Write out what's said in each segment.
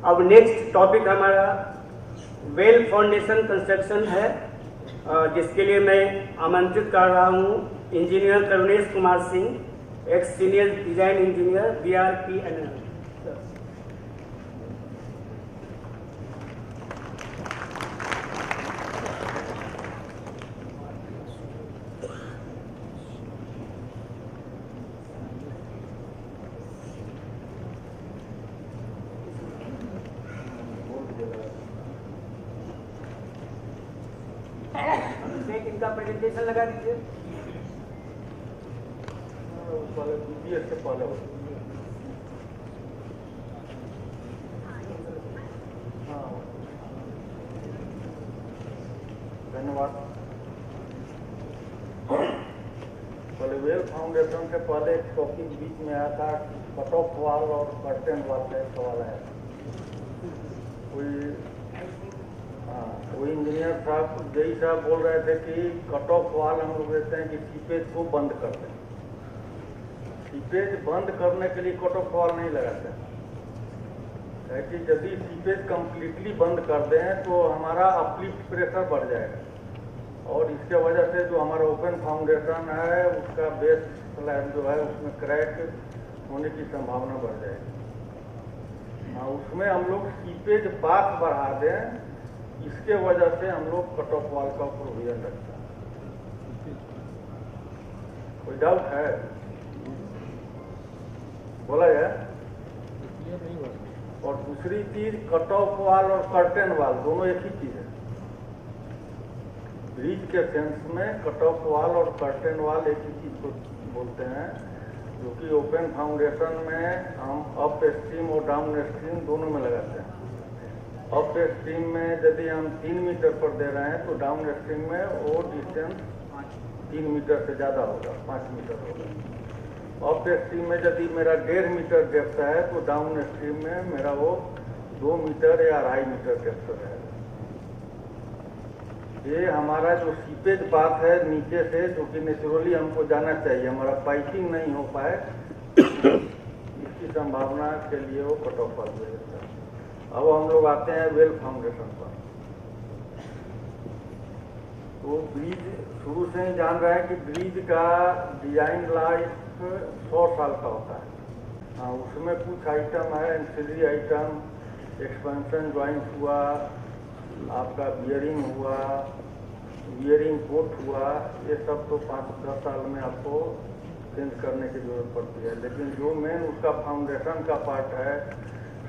अब next topic हमारा well foundation construction है, जिसके लिए मैं आमंत्रित कर रहा हूँ engineer Karunesh Kumar Singh, x senior design engineer BRPNL। इनका प्रेजेंटेशन लगा दीजिए। धन्यवाद। वेल फाउंडेशन से पहले एक टॉपिक बीच में आया था, कट ऑफ वाल और कर्टेन वाल का एक सवाल है। कोई इंजीनियर साहब जेई साहब बोल रहे थे कि कट ऑफ वाल हम लोग कहते हैं कि सीपेज को बंद कर दें। सीपेज बंद करने के लिए कट ऑफ वाल नहीं लगाते हैं कि यदि सीपेज कंप्लीटली बंद कर दें तो हमारा अपलिफ्ट प्रेशर बढ़ जाएगा और इसके वजह से जो हमारा ओपन फाउंडेशन है उसका बेस स्लैब जो है उसमें क्रैक होने की संभावना बढ़ जाएगी। उसमें हम लोग सीपेज पाथ बढ़ा दें, इसके वजह से हम लोग कट ऑफ वाल का प्रोविजन रखते हैं। कोई डाउट है? बोला जाए। और दूसरी चीज, कट ऑफ वाल और कर्टेन वाल दोनों एक ही चीज है। ब्रिज के सेंस में कट ऑफ वाल और कर्टेन वाल एक ही चीज को बोलते हैं, जो कि ओपन फाउंडेशन में हम अप स्ट्रीम और डाउन स्ट्रीम दोनों में लगाते हैं। अप स्ट्रीम में यदि हम 3 मीटर पर दे रहे हैं तो डाउन स्ट्रीम में वो डिस्टेंस 3 मीटर से ज़्यादा होगा, 5 मीटर होगा। अप स्ट्रीम में यदि मेरा 1.5 मीटर डेप्थ है तो डाउन स्ट्रीम में मेरा वो 2 मीटर या 2.5 मीटर डेप्थ रहेगा। ये हमारा जो सीपेज पाथ है नीचे से, जो कि नेचुरली हमको जाना चाहिए, हमारा पाइपिंग नहीं हो पाए, इसकी संभावना के लिए वो कट ऑफ वाल देता है। अब हम लोग आते हैं वेल फाउंडेशन पर। तो ब्रिज शुरू से ही जान रहे हैं कि ब्रिज का डिजाइन लाइफ 100 साल का होता है। उसमें कुछ आइटम है, एंसिलरी आइटम, एक्सपेंशन ज्वाइंट हुआ, आपका बियरिंग हुआ, बियरिंग कोट हुआ, ये सब तो 5-10 साल में आपको चेंज करने की जरूरत पड़ती है। लेकिन जो मेन उसका फाउंडेशन का पार्ट है,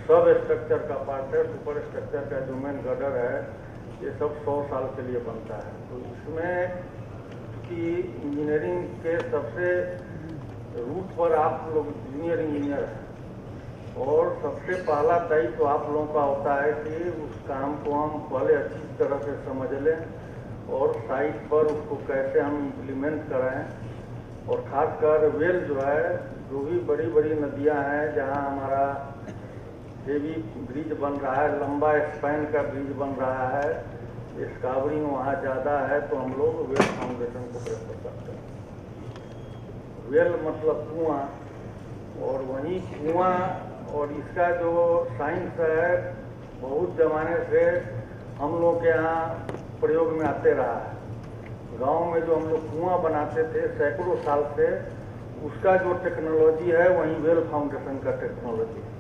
सब स्ट्रक्चर का पार्ट है, सुपर स्ट्रक्चर का जो मेन गडर है, ये सब 100 साल के लिए बनता है। तो इसमें कि इंजीनियरिंग के सबसे रूट पर आप लोग जूनियर इंजीनियर हैं और सबसे पहला दायित्व तो आप लोगों का होता है कि उस काम को हम पहले अच्छी तरह से समझ लें और साइट पर उसको कैसे हम इम्प्लीमेंट कराएं। और खासकर वेल जो है, जो भी बड़ी बड़ी नदियां हैं जहां हमारा हेवी ब्रिज बन रहा है, लंबा स्पैन का ब्रिज बन रहा है, स्कावरिंग वहाँ ज़्यादा है, तो हम लोग वेल फाउंडेशन को प्रेफर करते हैं। वेल मतलब कुआं, और वहीं कुआं और इसका जो साइंस है बहुत ज़माने से हम लोग के यहाँ प्रयोग में आते रहा है। गांव में जो हम लोग कुआं बनाते थे सैकड़ों साल से, उसका जो टेक्नोलॉजी है वहीं वेल फाउंडेशन का टेक्नोलॉजी है।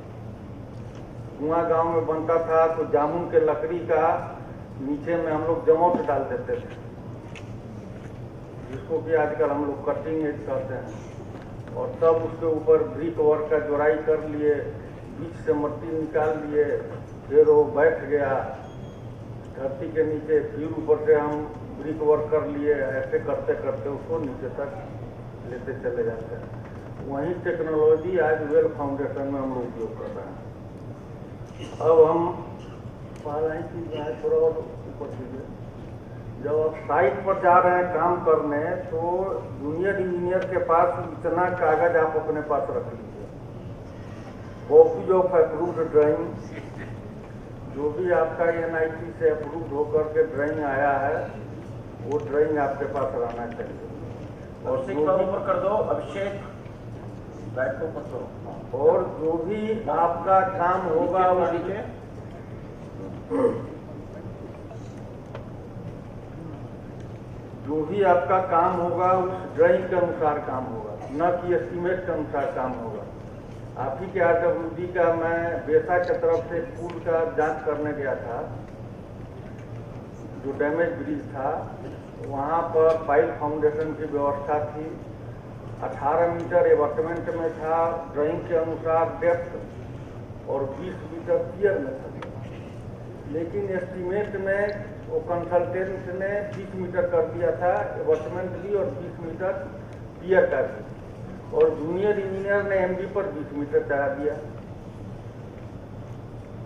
कुआं गांव में बनता था तो जामुन के लकड़ी का नीचे में हम लोग जमौट डाल देते थे, जिसको कि आजकल हम लोग कटिंग एज कहते हैं, और तब उसके ऊपर ब्रिक वर्क का जोड़ाई कर लिए, बीच से मट्टी निकाल लिए, फिर वो बैठ गया धरती के नीचे, फिर ऊपर से हम ब्रिक वर्क कर लिए, ऐसे करते करते उसको नीचे तक लेते चले जाते हैं। वही टेक्नोलॉजी आज वेल फाउंडेशन में हम लोग उपयोग कर रहे हैं। अब हम पहला ही चीज है, थोड़ा और ऊपर कीजिए। जब आप साइट पर जा रहे हैं काम करने, तो जूनियर इंजीनियर के पास इतना कागज आप अपने पास रख लीजिए, कॉपी ऑफ अप्रूव्ड ड्राइंग, जो भी आपका NIT से अप्रूव्ड होकर के ड्राइंग आया है वो ड्राइंग आपके पास रहना चाहिए। और ऊपर कर दो, अभिषेक बैठ को पत्थर और जो भी आपका काम होगा जो भी आपका काम होगा उस ड्राइंग के अनुसार काम होगा, न कि एस्टीमेट के अनुसार काम होगा। आप ही के RWD का मैं बेसा की तरफ से पुल का जांच करने गया था, जो डैमेज ब्रिज था, वहाँ पर पाइल फाउंडेशन की व्यवस्था थी। 18 मीटर एबटमेंट में था ड्राइंग के अनुसार डेप्थ, और 20 मीटर पियर में था। लेकिन एस्टीमेट में वो कंसल्टेंट ने 20 मीटर कर दिया था एबटमेंट भी, और 20 मीटर पियर का भी, और जूनियर इंजीनियर ने MD पर 20 मीटर चढ़ा दिया,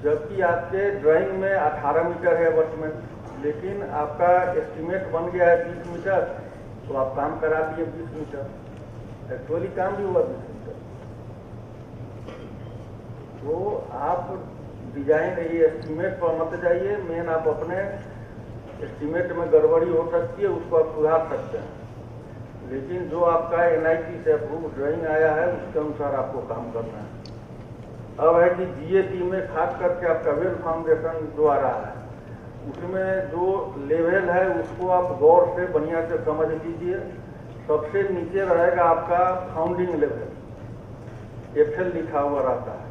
जबकि आपके ड्राइंग में 18 मीटर है एबटमेंट, लेकिन आपका एस्टीमेट बन गया है 20 मीटर, तो आप काम करा दिए 20 मीटर। एक्चुअली काम भी हुआ 20 मीटर। तो आप डिजाइन ये एस्टीमेट पर मत जाइए, मेन आप अपने एस्टीमेट में गड़बड़ी हो सकती है, उसको आप सुधार सकते हैं। लेकिन जो आपका NIT से अप्रूव ड्राइंग आया है उसके अनुसार आपको काम करना है। अब है कि GAT में खास करके आपका वेल फाउंडेशन जो आ रहा है, उसमें जो लेवल है उसको आप गौर से बढ़िया से समझ लीजिए। सबसे नीचे रहेगा आपका फाउंडिंग लेवल, FL लिखा हुआ रहता है।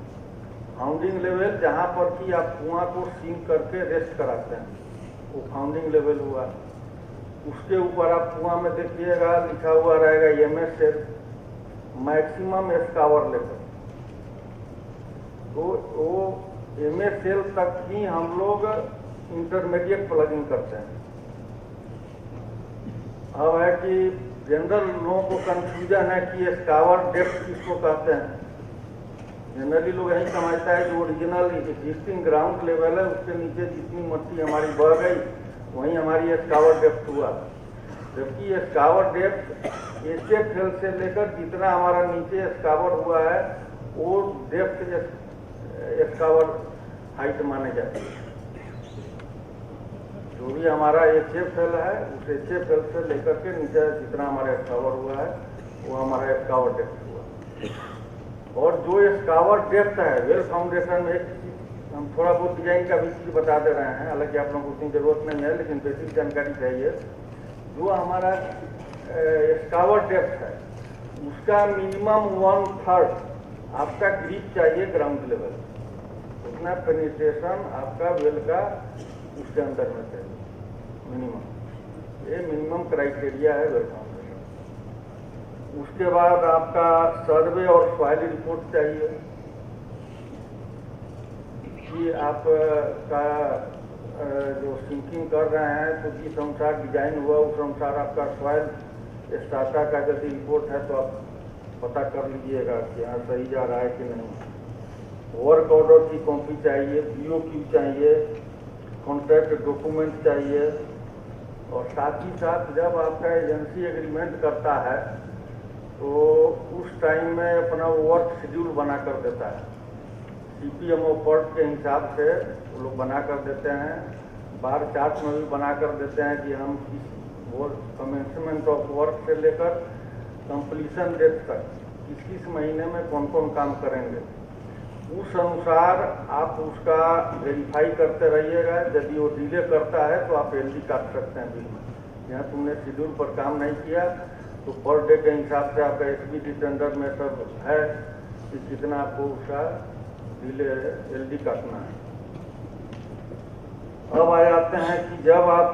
फाउंडिंग लेवल जहाँ पर कि आप कुआं को सींक करके रेस्ट कराते हैं, वो फाउंडिंग लेवल हुआ। उसके ऊपर आप कुआं में देखिएगा लिखा हुआ रहेगा MSL, मैक्सिमम एस्कावर लेवल। तो वो MSL तक ही हम लोग इंटरमीडिएट प्लगिंग करते हैं। अब है कि जनरल लोगों को कंफ्यूजन है कि एस्कावर डेप्थ किसको कहते हैं। जनरली लोग यही समझता है जो ओरिजिनल एग्जिस्टिंग ग्राउंड लेवल है उसके नीचे जितनी मिट्टी हमारी बह गई वहीं हमारी एस्कावर डेप्थ हुआ, जबकि एस्कावर डेप्थ HFL से लेकर जितना हमारा नीचे एस्कावर हुआ है वो डेप्थ एस्कावर हाइट माने जाती है। जो भी हमारा HFL है उस HFL से लेकर के नीचे जितना हमारा एस्कावर हुआ है वो हमारा एस्कावर डेप्थ हुआ। और जो एस्कावर डेप्थ है वेल फाउंडेशन में, एक हम थोड़ा बहुत डिजाइन का भी चीज बता दे रहे हैं, हालांकि आप लोगों को उतनी जरूरत नहीं है, लेकिन बेसिक जानकारी चाहिए। जो हमारा एस्कावर डेप्थ है उसका मिनिमम 1/3 आपका ग्रिप चाहिए ग्राउंड लेवल, उतना पेनिट्रेशन आपका वेल का उसके अंदर में चाहिए मिनिमम। ये मिनिमम क्राइटेरिया है वेल फाउंडेशन। उसके बाद आपका सर्वे और सॉइल रिपोर्ट चाहिए कि आप का जो सिंकिंग कर रहे हैं तो जिस अनुसार डिजाइन हुआ उस अनुसार आपका सॉइल स्टाटा का यदि रिपोर्ट है तो आप पता कर लीजिएगा कि हाँ सही जा रहा है कि नहीं। वर्क ऑर्डर की कॉपी चाहिए, BOQ चाहिए, कॉन्ट्रैक्ट डॉक्यूमेंट चाहिए, और साथ ही साथ जब आपका एजेंसी एग्रीमेंट करता है तो उस टाइम में अपना वर्क शेड्यूल बना कर देता है। CPMO पर्ट के हिसाब से वो लोग बना कर देते हैं, बार चार्ट में भी बना कर देते हैं कि हम कमेंसमेंट ऑफ वर्क से लेकर कंप्लीशन डेट तक किस महीने में कौन कौन काम करेंगे। उस अनुसार आप उसका वेरीफाई करते रहिएगा। यदि वो डिले करता है तो आप LD काट सकते हैं बिल में। यहाँ तुमने शेड्यूल पर काम नहीं किया तो पर डे के हिसाब से आपका SBT टेंडर में सब है कि कितना आपको उसका डिले LD काटना है। अब आ जाते हैं कि जब आप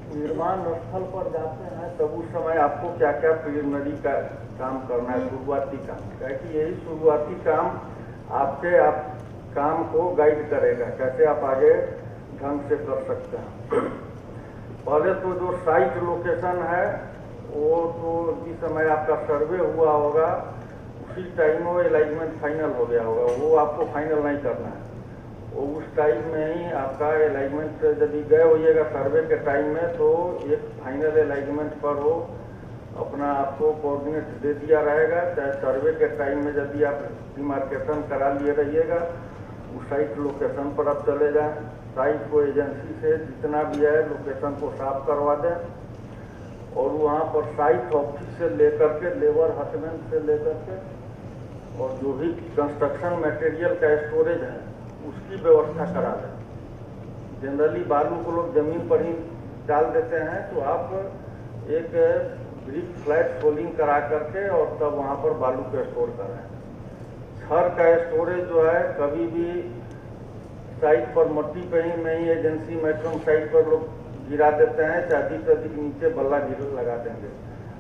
निर्माण स्थल पर जाते हैं तब उस समय आपको क्या क्या प्रिलिमिनरी का काम करना है, शुरुआती काम, क्योंकि यही शुरुआती काम आपके काम को गाइड करेगा कैसे आप आगे ढंग से कर सकते हैं। पहले तो जो साइट लोकेशन है वो तो जिस समय आपका सर्वे हुआ होगा उसी टाइम वो अलाइनमेंट फाइनल हो गया होगा, वो आपको फाइनल नहीं करना है। वो उस टाइम में ही आपका अलाइनमेंट यदि गए होइएगा सर्वे के टाइम में तो एक फाइनल अलाइनमेंट पर वो अपना आपको कोऑर्डिनेट दे दिया रहेगा। चाहे सर्वे के टाइम में यदि आप डिमार्केशन करा लिए रहिएगा उस साइट लोकेशन पर आप चले जाएं, साइट को एजेंसी से जितना भी है लोकेशन को साफ करवा दें और वहाँ पर साइट ऑफिस से लेकर के लेबर हटमेंट से लेकर के और जो भी कंस्ट्रक्शन मटेरियल का स्टोरेज है उसकी व्यवस्था करा दें। जनरली बालू को लोग जमीन पर ही डाल देते हैं, तो आप एक ब्रिक फ्लैट सोलिंग करा करके और तब वहाँ पर बालू को स्टोर करें। छर का स्टोरेज जो है कभी भी साइट पर मट्टी पे ही नहीं, एजेंसी मैक्सिमम साइट पर लोग गिरा देते हैं, चाहे अधिक से अधिक नीचे बल्ला गिर लगा देंगे।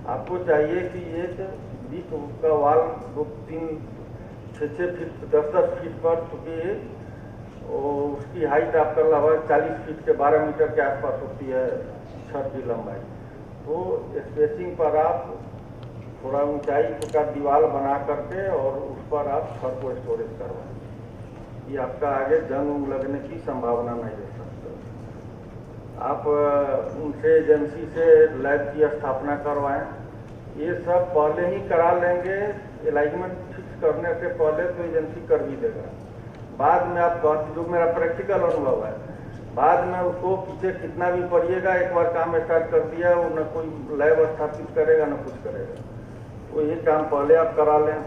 आपको चाहिए कि एक बीच का वाल 2-3 6 फीट 10-10 फीट पर, चूँकि उसकी हाइट आपका लगभग 40 फीट के 12 मीटर के आसपास होती है छत की लंबाई। तो स्पेसिंग पर आप थोड़ा ऊंचाई का दीवार बना करके और उस पर आप छत को स्टोरेज करवाएं। ये आपका आगे जंग लगने की संभावना नहीं रह सकती। आप उनसे एजेंसी से लैब की स्थापना करवाएं। ये सब पहले ही करा लेंगे, अलाइनमेंट फिक्स करने से पहले तो एजेंसी कर भी देगा। बाद में आप जो मेरा प्रैक्टिकल अनुभव है, बाद में उसको पीछे कितना भी पड़िएगा, एक बार काम स्टार्ट कर दिया वो न कोई लैब स्थापित करेगा न कुछ करेगा। तो ये काम पहले आप करा लें।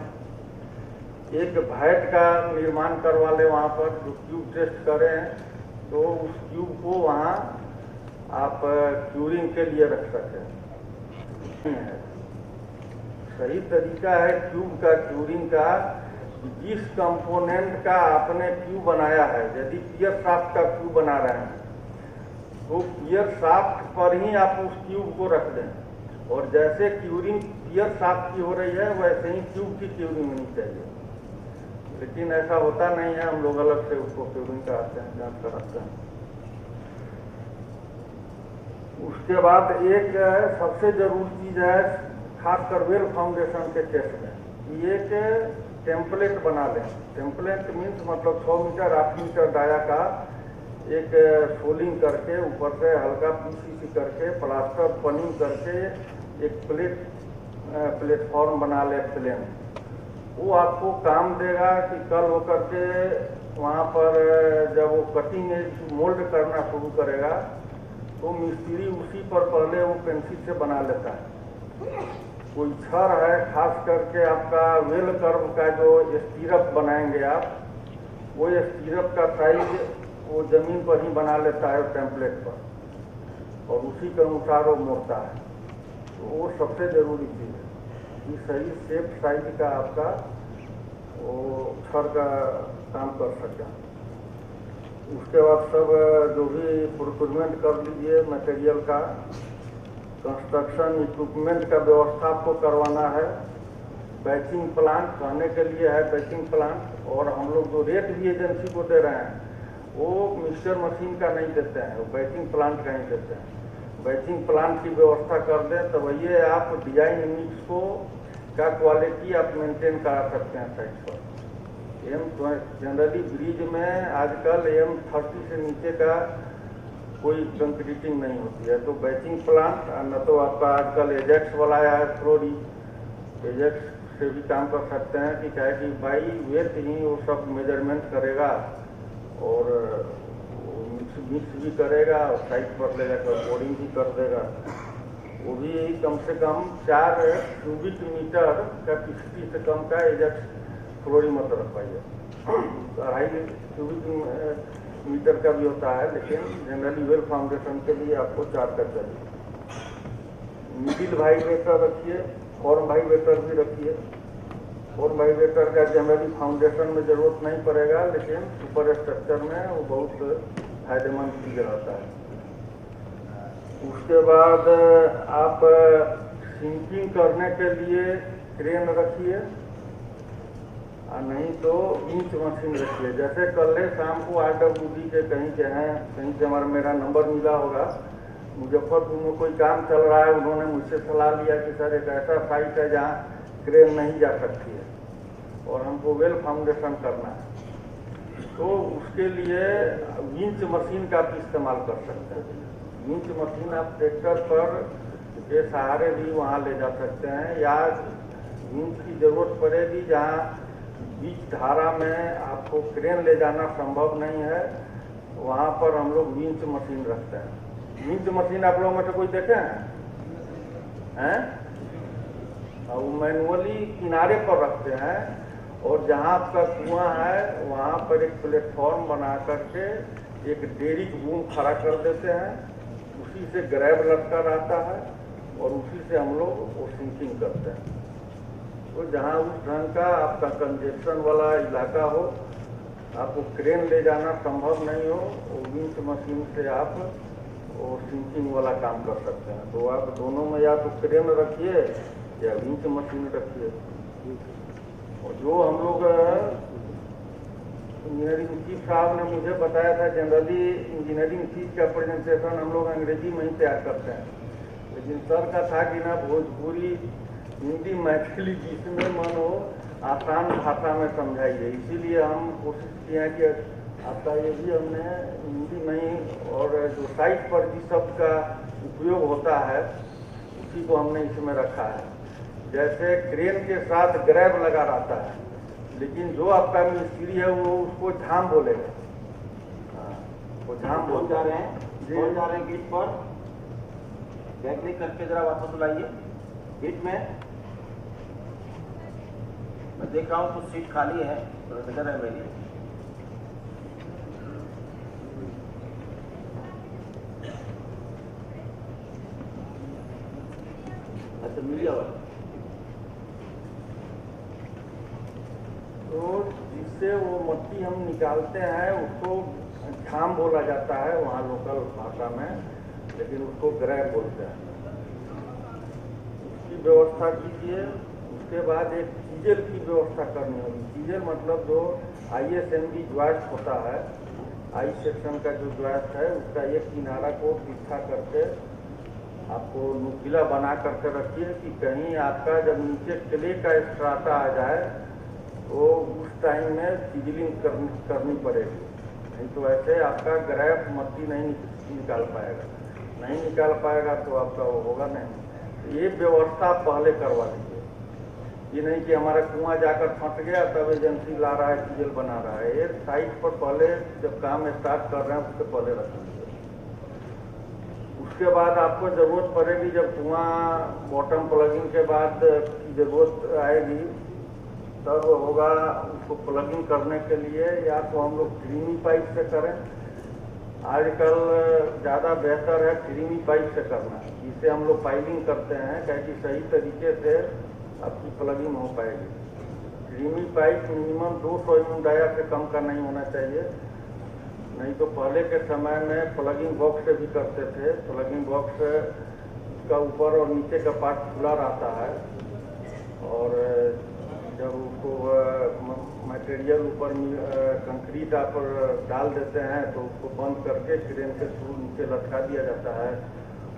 एक भैट का निर्माण करवा लें, वहाँ पर जो क्यूब टेस्ट करें तो उस क्यूब को वहाँ आप क्यूरिंग के लिए रख सकें। सही तरीका है क्यूब का क्यूरिंग का, जिस कंपोनेंट का आपने क्यूब बनाया है, यदि पियर शाफ्ट का क्यूब बना रहे हैं तो पियर शाफ्ट पर ही आप उस क्यूब को रख दें, और जैसे क्यूरिंग पियर शाफ्ट की हो रही है वैसे ही क्यूब की क्यूरिंग होनी चाहिए। लेकिन ऐसा होता नहीं है, हम लोग अलग से उसको क्यूरिंग कराते हैं, जांच कराते हैं। उसके बाद एक सबसे जरूरी चीज है, खासकर वेल फाउंडेशन के केस में, एक टेम्पलेट बना लें। टेम्पलेट मीन्स मतलब 6 मीटर 8 मीटर डाया का एक सोलिंग करके ऊपर से हल्का पीसीसी करके प्लास्टर पनिंग करके एक प्लेटफॉर्म बना ले प्लेन। वो आपको काम देगा कि कल होकर के वहाँ पर जब वो कटिंग एज मोल्ड करना शुरू करेगा तो मिस्त्री उसी पर पहले वो पेंसिल से बना लेता है। कोई छर है, खास करके आपका वेल कर्व का जो स्टीरअप बनाएंगे आप, वो स्टीरअप का साइज वो जमीन पर ही बना लेता है टेम्पलेट पर, और उसी के अनुसार वो मोड़ता है। तो वो सबसे जरूरी चीज़ है कि सही शेप साइज का आपका वो छर का काम कर सके। उसके बाद सब जो भी प्रोक्योरमेंट कर लीजिए मटेरियल का, कंस्ट्रक्शन इक्विपमेंट का व्यवस्था आपको करवाना है। बैचिंग प्लांट कहने के लिए है बैचिंग प्लांट, और हम लोग जो रेट भी एजेंसी को दे रहे हैं वो मिक्सचर मशीन का नहीं देते हैं, वो बैचिंग प्लांट का ही देते हैं। बैचिंग प्लांट की व्यवस्था कर दें तब ये आप डिजाइन यूनिट्स को का क्वालिटी आप मेंटेन करा सकते हैं साइट पर। जनरली ब्रिज में आजकल M30 से नीचे का कोई कंक्रीटिंग नहीं होती है, तो बैचिंग प्लांट न तो आपका आजकल एजेक्स वाला आया है फ्लोरी, एजेक्स से भी काम कर सकते हैं कि क्या है कि बाई वेट ही वो सब मेजरमेंट करेगा और मिक्स भी करेगा और साइट पर ले जाकर बोर्डिंग भी कर देगा। वो भी कम से कम 4 क्यूबिक मीटर कैपेसिटी से कम का एजेक्स फ्लोरी मत रख पाइए। 2.5 क्यूबिक मीटर का भी होता है, लेकिन जनरली वेल फाउंडेशन के लिए आपको 4 का चाहिए। मिडिल वाइब्रेटर रखिए, फॉर्म वाइब्रेटर भी रखिए। फॉर्म वाइब्रेटर का जनरली फाउंडेशन में जरूरत नहीं पड़ेगा, लेकिन सुपर स्ट्रक्चर में वो बहुत फायदेमंद चीज रहता है। उसके बाद आप सिंकिंग करने के लिए क्रेन रखिए, और नहीं तो इंच मशीन रखिए। जैसे कल शाम को RWD के कहीं से हमारा मेरा नंबर मिला होगा, मुजफ्फरपुर में कोई काम चल रहा है, उन्होंने मुझसे सलाह लिया कि सर एक ऐसा साइट है जहाँ क्रेन नहीं जा सकती है और हमको वेल फाउंडेशन करना है, तो उसके लिए विंच मशीन का भी इस्तेमाल कर सकते हैं। विंच मशीन आप ट्रैक्टर पर के सहारे भी वहाँ ले जा सकते हैं, या विंच की जरूरत पड़ेगी जहाँ बीच धारा में आपको क्रेन ले जाना संभव नहीं है, वहाँ पर हम लोग विंच मशीन रखते हैं। विंच मशीन आप लोगों में से कोई देखे हैं? हैं, वो मैनुअली किनारे पर रखते हैं और जहाँ आपका कुआं है वहाँ पर एक प्लेटफॉर्म बना करके एक डेरिक बूम खड़ा कर देते हैं, उसी से ग्रैब लटका रहता है और उसी से हम लोग वो सिंकिंग करते हैं। तो जहाँ उस ढंग का आपका कंजेक्शन वाला इलाका हो, आपको क्रेन ले जाना संभव नहीं हो, वो विंच मशीन से आप वो सिंकिंग वाला काम कर सकते हैं। तो आप दोनों में या तो क्रेन रखिए या विंच मशीन रखिए। और जो हम लोग इंजीनियरिंग चीफ साहब ने मुझे बताया था, जनरली इंजीनियरिंग चीफ का प्रेजेंटेशन हम लोग अंग्रेजी में ही तैयार करते हैं, लेकिन सर का था कि ना भोजपुरी, हिंदी, मैथिली जिसमें मन हो आसान भाषा में समझाइए। इसीलिए हम कोशिश किए हैं कि आपका ये भी हमने हिंदी में ही, और जो साइट पर जिस शब्द का उपयोग होता है उसी को हमने इसमें रखा है। जैसे क्रेन के साथ ग्रैब लगा रहता है, लेकिन जो आपका मिस्त्री है वो उसको झाम बोलेगा। वो झाम बोल जा रहे हैं, कौन जा रहे हैं गेट पर? बैग नहीं करके जरा वापस बुलाइए गेट में। मैं देख रहा हूँ कुछ सीट खाली है, तो नजर है मेरी। अच्छा मीडिया वाला। तो जिससे वो मट्टी हम निकालते हैं उसको झाम बोला जाता है वहाँ लोकल भाषा में, लेकिन उसको ग्रैब बोलते हैं। उसकी व्यवस्था कीजिए। उसके बाद एक चीजल की व्यवस्था करनी होगी। चीजल मतलब जो ISMB ज्वाइंट होता है, आई सेक्शन का जो ज्वाइंट है उसका एक किनारा को तिरछा करके आपको नुकीला बना करके रखिए कि कहीं आपका जब नीचे क्ले का स्ट्राटा आ जाए तो उस टाइम में चिजलिंग करनी पड़ेगी, नहीं तो ऐसे आपका ग्रैब मट्टी नहीं निकाल पाएगा। नहीं निकाल पाएगा तो आपका वो होगा नहीं। ये व्यवस्था पहले करवा लीजिए। ये नहीं कि हमारा कुआं जाकर फंस गया तब एजेंसी ला रहा है, चिजल बना रहा है। ये साइट पर पहले जब काम स्टार्ट कर रहे हैं उससे पहले रख लीजिए। उसके बाद आपको ज़रूरत पड़ेगी, जब कुआं बॉटम प्लगिंग के बाद की ज़रूरत आएगी तब होगा उसको प्लगिंग करने के लिए या तो हम लोग क्रीमी पाइप से करें। आजकल ज़्यादा बेहतर है क्रीमी पाइप से करना, जिससे हम लोग पाइलिंग करते हैं ताकि सही तरीके से आपकी प्लगिंग हो पाएगी। Creamy pipe minimum 200 mm dia से कम का नहीं होना चाहिए, नहीं तो पहले के समय में प्लगिंग बॉक्स से भी करते थे। प्लगिंग बॉक्स का ऊपर और नीचे का पार्ट खुला रहता है और जब उसको मटेरियल ऊपर कंक्रीट आप डाल देते हैं तो उसको बंद करके क्रेन के थ्रू नीचे लटका दिया जाता है,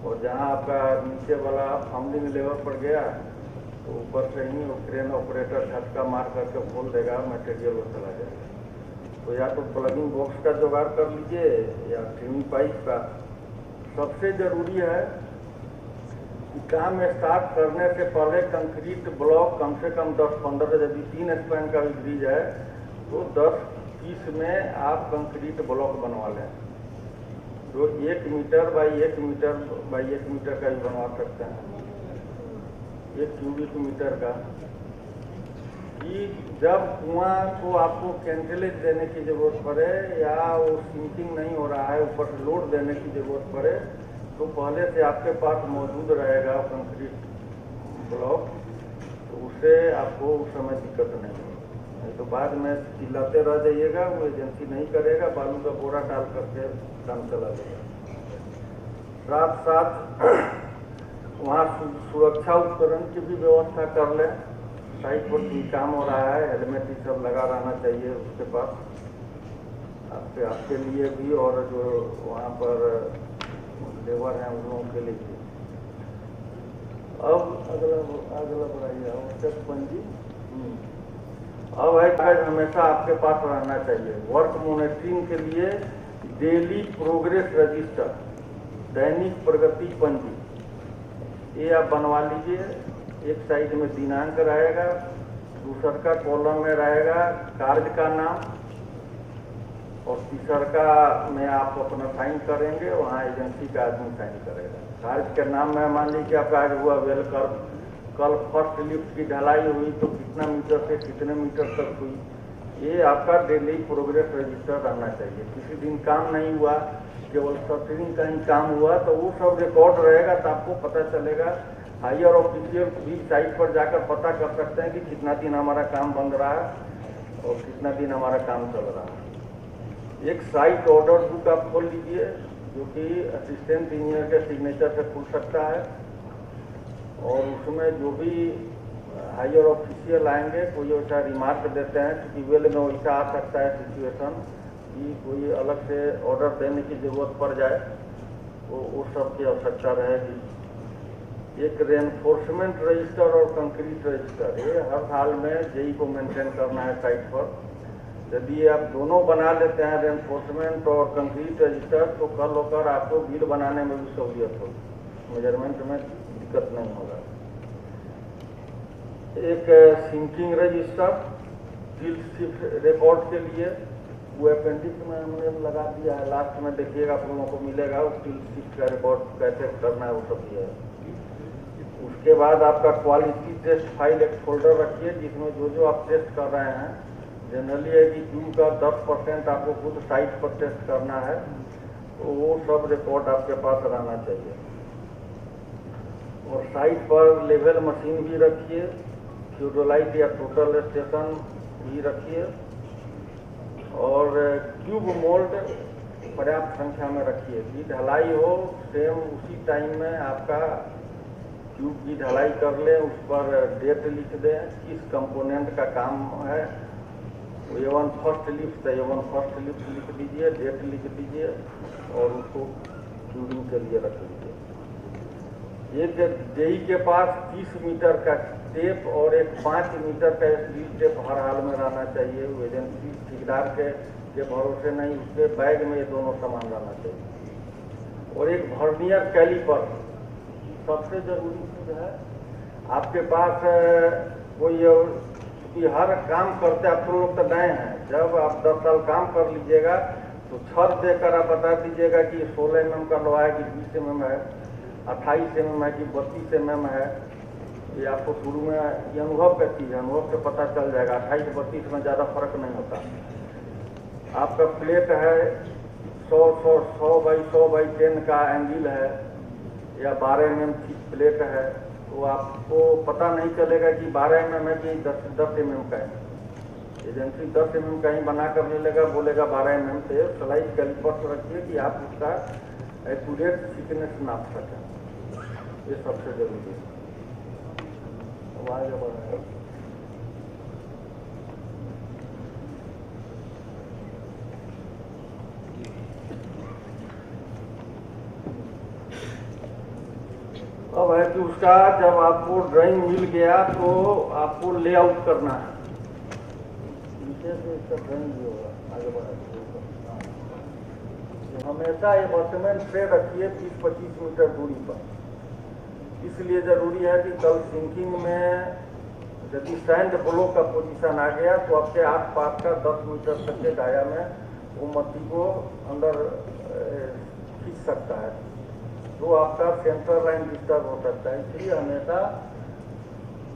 और जहां आपका नीचे वाला फंडिंग लेवल पर गया तो ऊपर से ही वो क्रेन ऑपरेटर झटका मार करके खोल देगा, मटेरियल वो चला जाएगा। तो या तो प्लगिंग बॉक्स का जुगाड़ कर लीजिए या क्रीमी पाइप का। सबसे ज़रूरी है काम स्टार्ट करने से पहले कंक्रीट ब्लॉक कम से कम 10-15, यदि 3 स्पैन का भी ब्रिज है तो 10 पीस में आप कंक्रीट ब्लॉक बनवा लें, जो 1 metre by 1 metre by 1 metre का भी बनवा सकते हैं, 1 क्यूबिक मीटर का। कि जब कुआं को आपको कैंटिलेज देने की ज़रूरत पड़े या वो सिंकिंग नहीं हो रहा है, ऊपर से लोड देने की ज़रूरत पड़े, तो पहले से आपके पास मौजूद रहेगा कंक्रीट ब्लॉक, तो उससे आपको उस समय दिक्कत नहीं होगी। नहीं तो बाद में चिल्लाते रह जाइएगा, वो एजेंसी नहीं करेगा, बालू का बोरा डाल करके काम चला देगा। साथ साथ वहाँ सुरक्षा उपकरण की भी व्यवस्था कर लें। साइट पर भी काम हो रहा है, हेलमेट ही सब लगा रहना चाहिए उसके पास, आपके लिए भी और जो वहाँ पर लेबर हैं उन लोगों के लिए भी। अब अगला बढ़ाइए आवश्यक पंजी। अब है कागज हमेशा आपके पास रहना चाहिए। वर्क मॉनिटरिंग के लिए डेली प्रोग्रेस रजिस्टर, दैनिक प्रगति पंजी, ये आप बनवा लीजिए। एक साइड में दिनांक रहेगा, दूसर का कॉलम में रहेगा कार्य का नाम और तीसरका में आप अपना साइन करेंगे, वहाँ एजेंसी का आदमी साइन करेगा। कार्य के नाम में मान लीजिए आपका आज हुआ वेल कल फर्स्ट लिफ्ट की ढलाई हुई तो कितना मीटर से कितने मीटर तक हुई, ये आपका डेली प्रोग्रेस रजिस्टर रहना चाहिए। किसी दिन काम नहीं हुआ, केवल शटरिंग का ही काम हुआ, तो वो सब रिकॉर्ड रहेगा, तो आपको पता चलेगा। हायर ऑफिशियल भी साइट पर जाकर पता कर सकते हैं कि कितना दिन हमारा काम बंद रहा है और कितना दिन हमारा काम चल रहा है। एक साइट ऑर्डर बुक आप खोल लीजिए, जो कि असिस्टेंट इंजीनियर के सिग्नेचर से खुल सकता है, और उसमें जो भी हायर ऑफिशियल आएंगे कोई ऐसा रिमार्क देते हैं कि वेल में वैसा आ सकता है सिचुएशन कि कोई अलग से ऑर्डर देने की जरूरत पड़ जाए, तो वो सब की आवश्यकता रहेगी। एक रेनफोर्समेंट रजिस्टर और कंक्रीट रजिस्टर, ये हर हाल में जेई को मेंटेन करना है साइट पर। यदि आप दोनों बना लेते हैं रेनफोर्समेंट और कंक्रीट रजिस्टर, तो कल होकर आपको बिल बनाने में भी सहूलियत होगी, मेजरमेंट में दिक्कत नहीं होगा। एक sinking register tilt shift record के लिए, वो अपेंडिक्स में हमने लगा दिया है, लास्ट में देखिएगा आप लोगों को मिलेगा, वो टिल्ट शिफ्ट का रिकॉर्ड कैसे करना है वो सब दिया है। उसके बाद आपका क्वालिटी टेस्ट फाइल एक फोल्डर रखिए, जिसमें जो जो आप टेस्ट कर रहे हैं, जनरली है कि क्यू का 10% आपको खुद साइट पर टेस्ट करना है, तो वो सब रिकॉर्ड आपके पास रहना चाहिए। और साइट पर लेवल मशीन भी रखिए, थियोडोलाइट या टोटल स्टेशन भी रखिए, और क्यूब मोल्ड पर्याप्त संख्या में रखिए कि ढलाई हो सेम उसी टाइम में आपका क्यूब की ढलाई कर लें, उस पर डेट लिख दें, किस कंपोनेंट का काम है। A1 फर्स्ट लिफ्ट है, A1 फर्स्ट लिफ्ट लिख दीजिए, डेट लिख दीजिए और उसको क्यूबिंग के लिए रख लीजिए। एक जेई के पास 30 मीटर का टेप और एक 5 मीटर का स्टील टेप हर हाल में रहना चाहिए। वो एजेंसी ठेकेदार के भरोसे नहीं, उसके बैग में ये दोनों सामान रहना चाहिए। और एक वर्नियर कैलिपर सबसे जरूरी चीज है। आपके पास कोई हर काम करते आप लोग तो नए हैं, जब आप 10 साल काम कर लीजिएगा तो छत देकर आप बता दीजिएगा कि 16 mm का लोहा है कि 20 mm है, 28 mm है कि 32 mm है। ये आपको शुरू में ये अनुभव का चीज़ है, अनुभव से पता चल जाएगा। 28-32 में ज़्यादा फर्क नहीं होता। आपका प्लेट है 100 बाई 10 का एंगल है, या 12 mm की प्लेट है, तो आपको पता नहीं चलेगा कि 12 mm है कि 10 mm का है। एजेंसी 10 mm का ही बना कर मिलेगा, बोलेगा 12 mm से। स्लाइड कैलिपर से रखिए कि आप उसका एक्यूरेट थिकनेस नाप सकें, ये सबसे जरूरी है। आगे बढ़ेगा। अब है कि उसका जब आपको ड्राइंग मिल गया तो आपको लेआउट करना है। नीचे से इसका ड्राइंग भी होगा, आगे बढ़ा। हमेशा ये वर्कमैन से रखिए 30-25 मीटर दूरी पर। इसलिए जरूरी है कि कल सिंकिंग में यदि सैंड ब्लॉक का पोजीशन आ गया तो आपके आसपास का 10 मीटर तक के दायरा में वो मट्टी को अंदर खींच सकता है, तो आपका सेंटर लाइन डिस्टर्ब हो सकता है। इसलिए हमेशा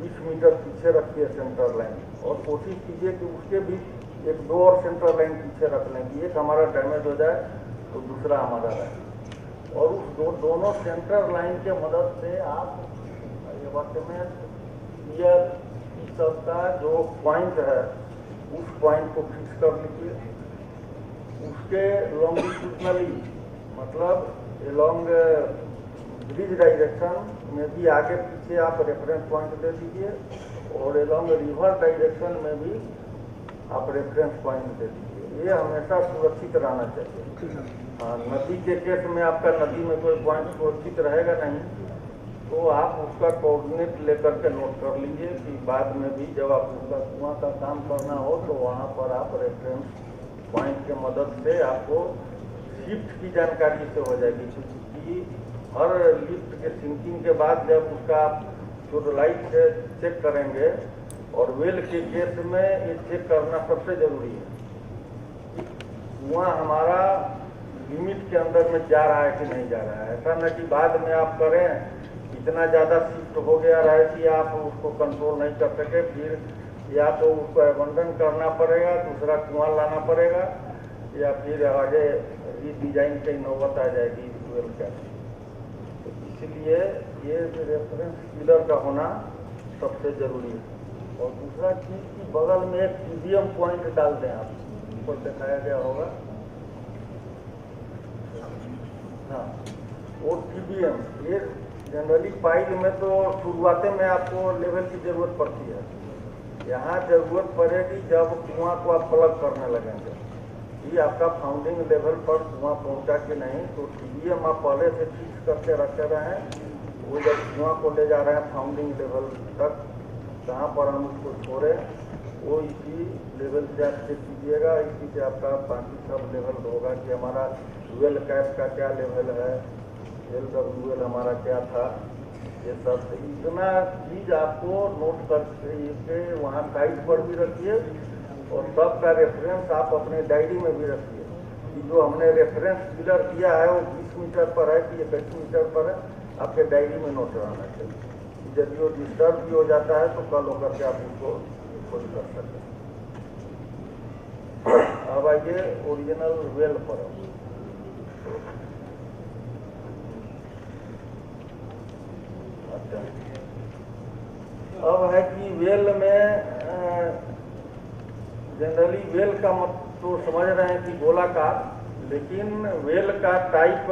20 मीटर पीछे रखिए सेंटर लाइन, और कोशिश कीजिए कि उसके भी 1-2 और सेंटर लाइन पीछे रख लें कि एक हमारा डैमेज हो जाए तो दूसरा हमारा रहे। और उस दोनों सेंटर लाइन के मदद से आप ये वर्कमैन सबका जो पॉइंट है उस पॉइंट को फिक्स कर लीजिए। उसके लॉन्गिट्यूडनली मतलब एलॉन्ग ब्रिज डायरेक्शन में भी आगे पीछे आप रेफरेंस पॉइंट दे दीजिए, और एलॉन्ग रिवर डायरेक्शन में भी आप रेफरेंस पॉइंट दे दीजिए। ये हमेशा सुरक्षित रहना चाहिए। नदी के केस में आपका नदी में कोई पॉइंट सुरक्षित रहेगा नहीं, तो आप उसका कोऑर्डिनेट लेकर के नोट कर लीजिए कि बाद में भी जब आप उसका कुआं का काम करना हो तो वहाँ पर आप रेफरेंस पॉइंट के मदद से आपको शिफ्ट की जानकारी से हो जाएगी। क्योंकि हर लिफ्ट के सिंकिंग के बाद जब उसका आप थियोडोलाइट से चेक करेंगे, और वेल के केस में ये चेक करना सबसे जरूरी है। कुआं हमारा लिमिट के अंदर में जा रहा है कि नहीं जा रहा है। ऐसा न कि बाद में आप करें, इतना ज़्यादा शिफ्ट हो गया रहे कि आप उसको कंट्रोल नहीं कर सके, फिर या तो उसको एबंडन करना पड़ेगा, दूसरा कुआं लाना पड़ेगा, या फिर आगे रीडिजाइन की नौबत आ जाएगी वेल का। तो इसलिए ये रेफरेंस पिलर का होना सबसे जरूरी है। और दूसरा चीज़ की बगल में एक टीबीएम पॉइंट डाल दें, आप ऊपर दिखाया गया होगा, हाँ वो टीबीएम। ये जनरली पाइप में तो शुरुआते में आपको लेवल की जरूरत पड़ती है, यहाँ जरूरत पड़ेगी जब कुआं को आप प्लग करने लगेंगे कि आपका फाउंडिंग लेवल पर कुआं पहुंचा कि नहीं। तो टीबीएम आप पहले से फिक्स करके रखे रहें, वो जब कुआं को ले जा रहे हैं फाउंडिंग लेवल तक, जहाँ पर हम उसको छोड़ें वो इसी लेवल से आप चेक कीजिएगा। इसी से आपका बाकी सब लेवल होगा कि हमारा वेल कैप का क्या लेवल है, LWL हमारा क्या था, ये सब इतना चीज़ आपको नोट करके वहाँ साइड पर भी रखिए, और सबका रेफरेंस आप अपने डायरी में भी रखिए कि जो हमने रेफरेंस पिलर दिया है वो 20 मीटर पर है कि 21 मीटर पर है, आपके डायरी में नोट रहना चाहिए। यदि वो डिस्टर्ब भी हो जाता है तो कल होकर के आप उसको खुद कर सकते हैं। अब आइए ओरिजिनल वेल पर। अच्छा, अब है कि वेल में जनरली वेल का मत तो समझ रहे हैं कि गोलाकार, लेकिन वेल का टाइप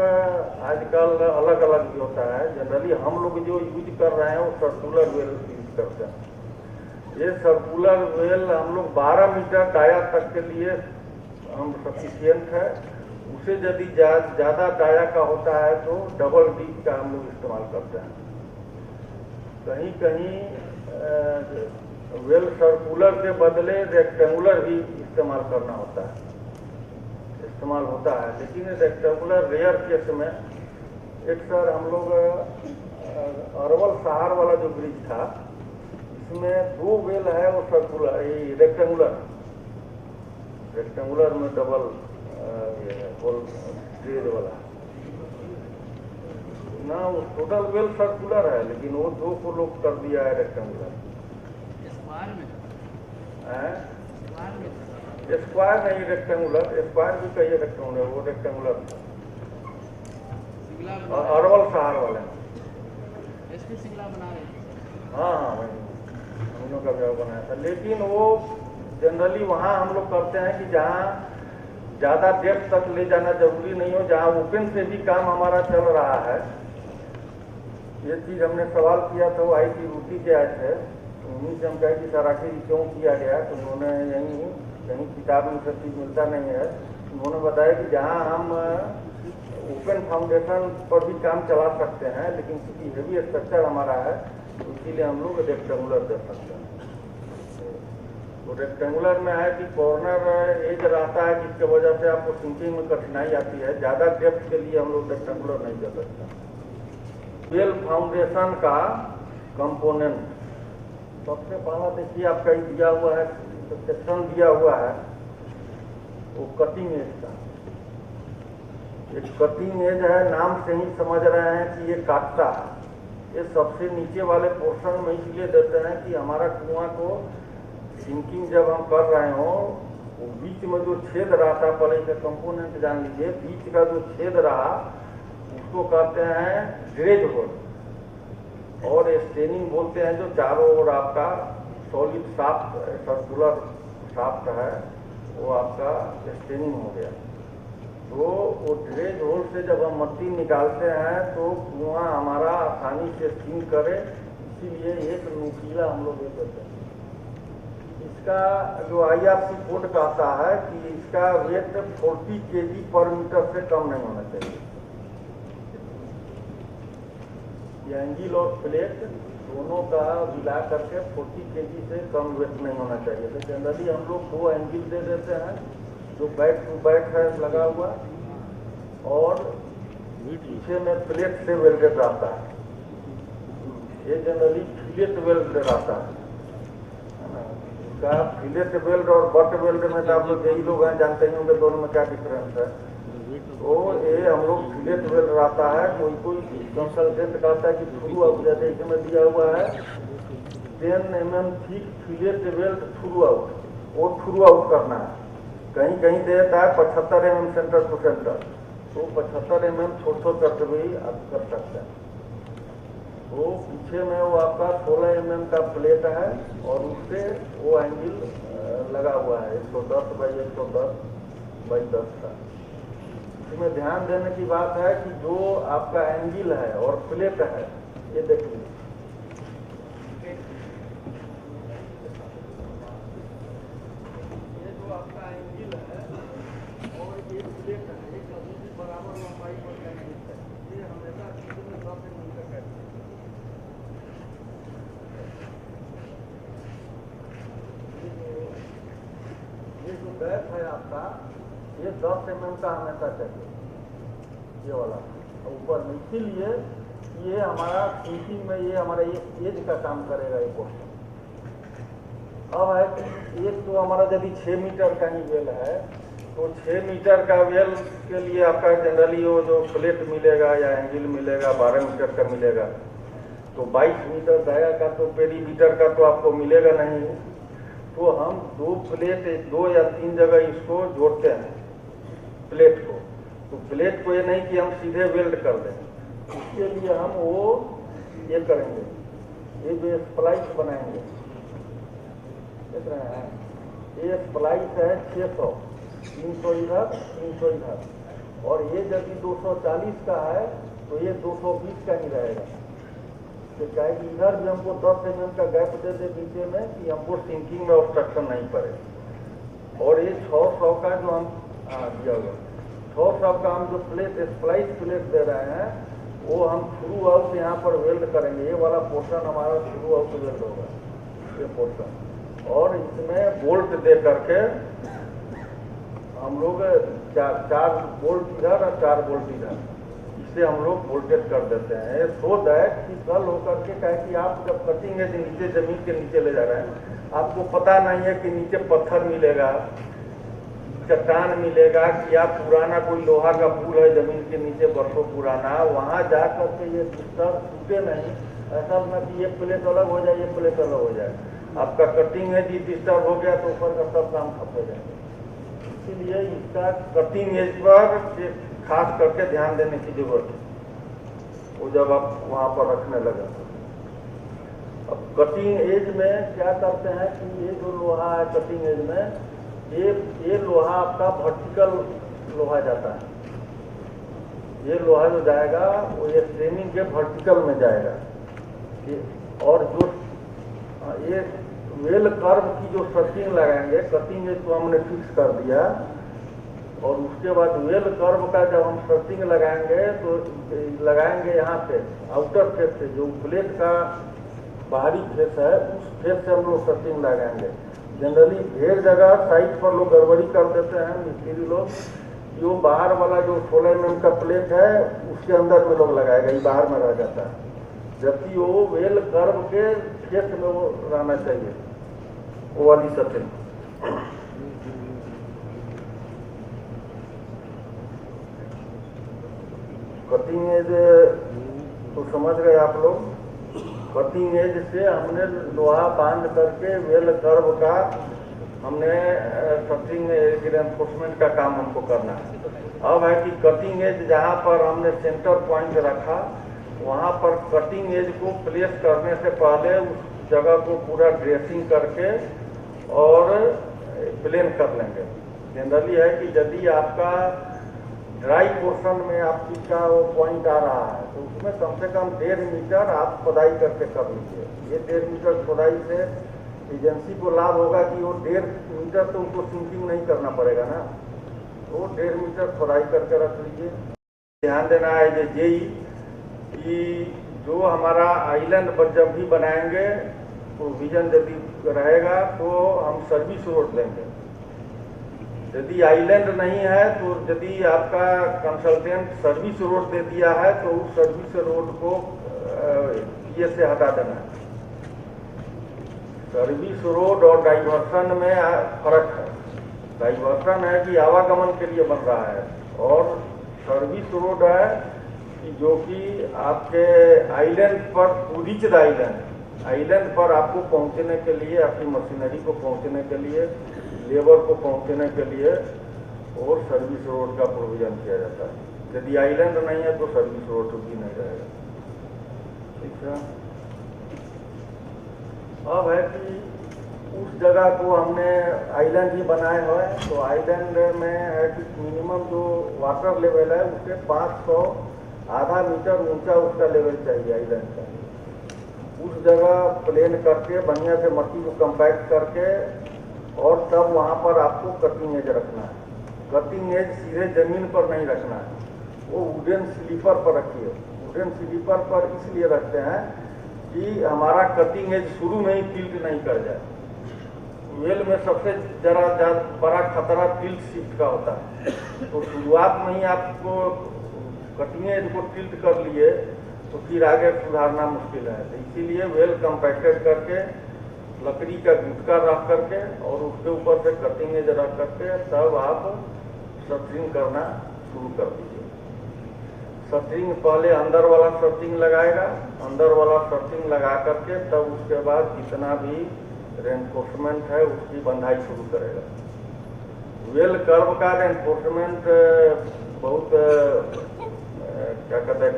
आजकल अलग अलग भी होता है। जनरली हम लोग जो यूज कर रहे हैं वो सर्कुलर वेल यूज करते हैं। ये सर्कुलर वेल हम लोग 12 मीटर डाया तक के लिए हम सफिशियंट है। उसे यदि ज़्यादा डाया का होता है तो डबल डीप का हम लोग इस्तेमाल करते हैं। कहीं कहीं वेल सर्कुलर के बदले रेक्टेंगुलर भी इस्तेमाल करना होता है, लेकिन रेक्टेंगुलर रेयर केस में एक सर हम लोग अरवल सहार वाला जो ब्रिज था, इसमें 2 वेल है वो सर्कुलर, ये रेक्टेंगुलर में डबल होल ग्रेड वाला ना, वो टोटल वेल सर्कुलर है, लेकिन वो 2 को लोग कर दिया है रेक्टेंगुलर। स्क्वायर नहीं, रेक्टेंगुलर, स्क्वायर भी कहिए रेक्टेंगुलर, वो रेक्टेंगुलर था अरवल सहार वाले हाँ हम लोग का व्यवहार बनाया था। लेकिन वो जनरली वहाँ हम लोग करते हैं कि जहाँ ज़्यादा डेप्थ तक ले जाना जरूरी नहीं हो, जहाँ ओपन से भी काम हमारा चल रहा है। ये चीज़ हमने सवाल किया था, वो IT रूटी के आए थे, उन्हीं से हम कहे कि सर आखिर क्यों किया गया, तो उन्होंने यहीं कहीं किताब में सब चीज़ मिलता नहीं है। उन्होंने बताया कि जहाँ हम ओपन फाउंडेशन पर भी काम चला सकते हैं, लेकिन क्योंकि हेवी स्ट्रक्चर हमारा है तो इसीलिए हम लोग रेक्टेंगुलर दे सकते हैं। तो रेक्टेंगुलर में है कि कॉर्नर एज रहता है, जिसके वजह से आपको सिंकिंग में कठिनाई आती है। ज़्यादा डेप्थ के लिए हम लोग रेक्टेंगुलर नहीं कर सकते। वेल फाउंडेशन का कंपोनेंट सबसे पहला देखिए, आपका दिया हुआ है, सेक्शन दिया हुआ है वो कटिंग एज का। एक कटिंग एज है, नाम से ही समझ रहे हैं कि ये काटता है। ये सबसे नीचे वाले पोर्शन में इसलिए देते हैं कि हमारा कुआं को सिंकिंग जब हम कर रहे हो, वो बीच में जो छेद रहा था, पहले इसका कंपोनेंट जान लीजिए, बीच का जो छेद रहा उसको कहते हैं ड्रेज होल, और स्टेनिंग बोलते हैं जो चारों ओर आपका सॉलिड शाफ्ट सर्कुलर शाफ्ट है वो आपका स्टेनिंग हो गया। तो वो ड्रेज होल से जब हम मट्टी निकालते हैं तो कुआं हमारा आसानी से सिंक करे, इसीलिए एक नुकीला हम लोग ये करते हैं। इसका जो IRC कोड कहता है कि इसका वेट 40 kg पर मीटर से कम नहीं होना चाहिए। एंगल और प्लेट दोनों का मिला करके 40 kg से कम वेट नहीं होना चाहिए। तो जनरली हम लोग 2 एंगल दे देते हैं, जो बैक टू बैक है लगा हुआ, और पीछे में प्लेट से वेल्डेड रहता है। ये जनरली फिलेट वेल्ड रहता है ना, इसका फिलेट वेल्ड और बट वेल्ड में तो आप लोग यही लोग हैं, जानते ही होंगे दोनों में क्या डिफरेंस है। तो ये हम लोग फिलेट वेल्ड रहता है, कोई कोई कंसल्टेंट कहता है कि थ्रू आउट, जैसे इसमें दिया हुआ है 10 mm thick fillet weld through out, वो थ्रू आउट करना है। कहीं कहीं देता है 75 mm सेंटर टू सेंटर, तो 75 mm छोड़ करके भी आप कर सकते हैं। तो पीछे में वो आपका 16 mm का प्लेट है और उससे वो एंगल लगा हुआ है 110 बाई 110 बाई 10 का। इसमें ध्यान देने की बात है कि जो आपका एंगल है और प्लेट है, ये देखिए ये जो आपका एंगल है और ये प्लेट है, ये कभी भी बराबर लंबाई पर नहीं है। ये हमेशा चीजों में 10 mm का कहते हैं। ये जो बैक है आपका, ये 10 mm का हमेशा चाहिए, ये वाला ऊपर में। इसीलिए ये हमारा थिंकिंग में ये हमारा ये एज का काम करेगा ये पोर्शन। अब है कि एक तो हमारा यदि 6 मीटर का ही वेल है, तो 6 मीटर का वेल के लिए आपका जनरली वो जो प्लेट मिलेगा या एंगल मिलेगा 12 मीटर का मिलेगा। तो 22 मीटर दाया का तो पेरीमीटर का तो आपको मिलेगा नहीं। तो हम 2 प्लेट 2 या 3 जगह इसको जोड़ते हैं प्लेट को। तो प्लेट को ये नहीं कि हम सीधे वेल्ड कर दें, इसके लिए हम वो ये करेंगे, ये जो स्प्लाइस बनाएंगे, देख रहे हैं, ये स्प्लाइस है 600, 300 इधर 300 इधर, और ये यदि 240 का है तो ये 220 का ही रहेगा। तो क्या है कि इधर भी हमको 10 mm का गैप दे दे बीचे में कि हमको सिंकिंग में ऑब्स्ट्रक्शन नहीं पड़े। और ये 600 का जो हम दिया हुआ 600 का हम जो प्लेट स्प्लाइस प्लेट दे रहे हैं, वो हम थ्रू आउट यहाँ पर वेल्ड करेंगे। ये वाला पोर्शन हमारा थ्रू आउट वेल्ड होगा, ये पोर्शन। और इसमें बोल्ट दे करके हम लोग 4 बोल्ट इधर और 4 बोल्ट इधर, इससे हम लोग वोल्टेज कर देते हैं। सो दैट कि कल होकर के कहे कि आप जब कटिंग एज नीचे जमीन के नीचे ले जा रहे हैं, आपको पता नहीं है कि नीचे पत्थर मिलेगा, चट्टान मिलेगा, कि आप पुराना कोई लोहा का पुल है जमीन के नीचे बरसों पुराना, वहाँ जा करके ये डिस्टर्ब टूटे नहीं। ऐसा ना कि ये प्लेट अलग हो जाए, ये प्लेट अलग हो जाए, आपका कटिंग एज डिस्टर्ब हो गया तो ऊपर का सब काम खप हो जाएगा। इसीलिए इसका कटिंग एज पर खास करके ध्यान देने की जरूरत है, वो जब आप वहाँ पर रखने लगे। अब कटिंग एज में क्या करते हैं कि ये जो लोहा है कटिंग एज में, ये लोहा आपका वर्टिकल लोहा जाता है। ये लोहा जो जाएगा वो ये फ्रेमिंग के वर्टिकल में जाएगा। और जो ये वेल कर्व की जो सर्किंग लगाएंगे, कटिंग एज तो हमने फिक्स कर दिया, और उसके बाद वेल कर्व का जब हम सर्किंग लगाएंगे तो लगाएंगे यहाँ पे आउटर फेस से, जो प्लेट का बाहरी फेस है उस फेस से हम लोग सर्किंग लगाएंगे। जनरली ढेर जगह साइड पर लोग गड़बड़ी कर देते हैं मिस्त्री लोग, जो बाहर वाला जो 16 mm का प्लेट है उसके अंदर में लोग लगाएगा, ये बाहर में रह जाता है, जबकि वो वेल कर्व के फेस में वो रहना चाहिए, वो वाली सर्किंग। कटिंग एज तो समझ गए आप लोग। कटिंग एज से हमने लोहा बांध करके वेल कर्व का हमने कटिंग रेनफोर्समेंट का काम हमको करना है। अब है कि कटिंग एज जहाँ पर हमने सेंटर पॉइंट रखा, वहाँ पर कटिंग एज को प्लेस करने से पहले उस जगह को पूरा ड्रेसिंग करके और प्लेन कर लेंगे। जनरली है कि यदि आपका ड्राई पोर्शन में आपका वो पॉइंट आ रहा है तो उसमें कम से कम 1.5 मीटर आप खुदाई करके कर लीजिए। ये 1.5 मीटर खुदाई से एजेंसी को लाभ होगा कि वो 1.5 मीटर तो उनको सिंकिंग नहीं करना पड़ेगा ना, तो 1.5 मीटर खुदाई करके रख लीजिए। ध्यान देना है यही कि जो हमारा आइलैंड पर जब भी बनाएंगे प्रोविजन यदि रहेगा तो हम सर्विस रोड देंगे। यदि आइलैंड नहीं है तो यदि आपका कंसल्टेंट सर्विस रोड दे दिया है तो उस सर्विस रोड को ये से हटा देना है। सर्विस रोड और डाइवर्सन में फर्क है। डाइवर्सन है कि आवागमन के लिए बन रहा है, और सर्विस रोड है कि जो कि आपके आइलैंड पर, टूरिस्ट आइलैंड पर आपको पहुंचने के लिए, आपकी मशीनरी को पहुंचने के लिए, लेबर को पहुंचने के लिए और सर्विस रोड का प्रोविजन किया जाता है। यदि आइलैंड नहीं है तो सर्विस रोड भी नहीं रहेगा। ठीक है। अब है कि उस जगह को हमने आइलैंड ही बनाए हुए हैं, तो आइलैंड में है कि मिनिमम जो वाटर लेवल है उससे 500 आधा मीटर ऊंचा उसका लेवल चाहिए आइलैंड का। उस जगह प्लेन करके बढ़िया से मट्टी को कंपैक्ट करके, और तब वहाँ पर आपको कटिंग एज रखना है। कटिंग एज सीधे जमीन पर नहीं रखना है, वो वुडन स्लीपर पर रखिए। वुडन स्लीपर पर इसलिए रखते हैं कि हमारा कटिंग एज शुरू में ही टिल्ट नहीं कर जाए। वेल में सबसे जरा बड़ा खतरा टिल्ट शिफ्ट का होता है, तो शुरुआत में ही आपको कटिंग एज को टिल्ट कर लिए तो फिर आगे सुधारना मुश्किल है। तो इसीलिए वेल कंपैक्टेड करके, लकड़ी का गुटका रख करके और उसके ऊपर से कटिंग एज रख करके तब आप शटरिंग करना शुरू कर दीजिए। शटरिंग पहले अंदर वाला शटरिंग लगाएगा, अंदर वाला शटरिंग लगा करके तब उसके बाद जितना भी रेनफोर्समेंट है उसकी बंधाई शुरू करेगा। वेल कर्व का रेनफोर्समेंट बहुत क्या कहते हैं,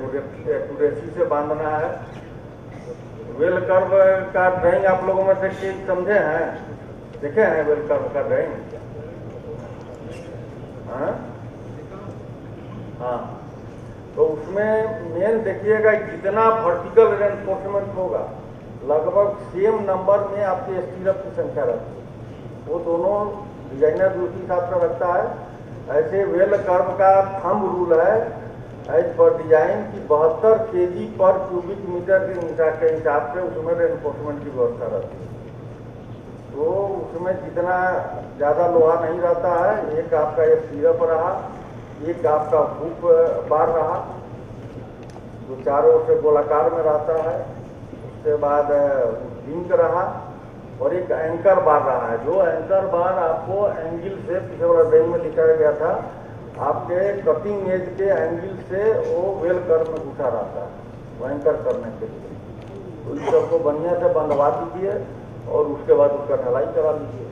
एक्यूरेसी से बांधना है। वेल कर्व का ड्राइंग आप लोगों में से समझे हैं, देखे हैं वेल कर्व का ड्राइंग? हाँ, तो उसमें मेन देखिएगा जितना वर्टिकल रेनफोर्समेंट होगा लगभग सेम नंबर में आपके स्टीरअप की संख्या रहती है। वो दोनों डिजाइनर जो उसी हिसाब से रखता है। ऐसे वेल कर्व का थंब रूल है एज पर डिजाइन की 72 kg पर क्यूबिक मीटर के हिसाब से उसमें रेनफोर्समेंट की व्यवस्था रहती है। तो उसमें जितना ज़्यादा लोहा नहीं रहता है, एक आपका एक स्टीरअप रहा, एक आपका हुक बार रहा जो चारों ओर से गोलाकार में रहता है, उसके बाद लिंक रहा, और एक एंकर बार रहा है। जो एंकर बार आपको एंगल से, पिछले वाला ड्राइंग में दिखाया गया था, आपके कटिंग एज के एंगल से वो वेल कर्व में घुसा रहता है वो एंकर करने के लिए। तो इस सबको बढ़िया से बंधवा दीजिए और उसके बाद उसका ढलाई करा लीजिए।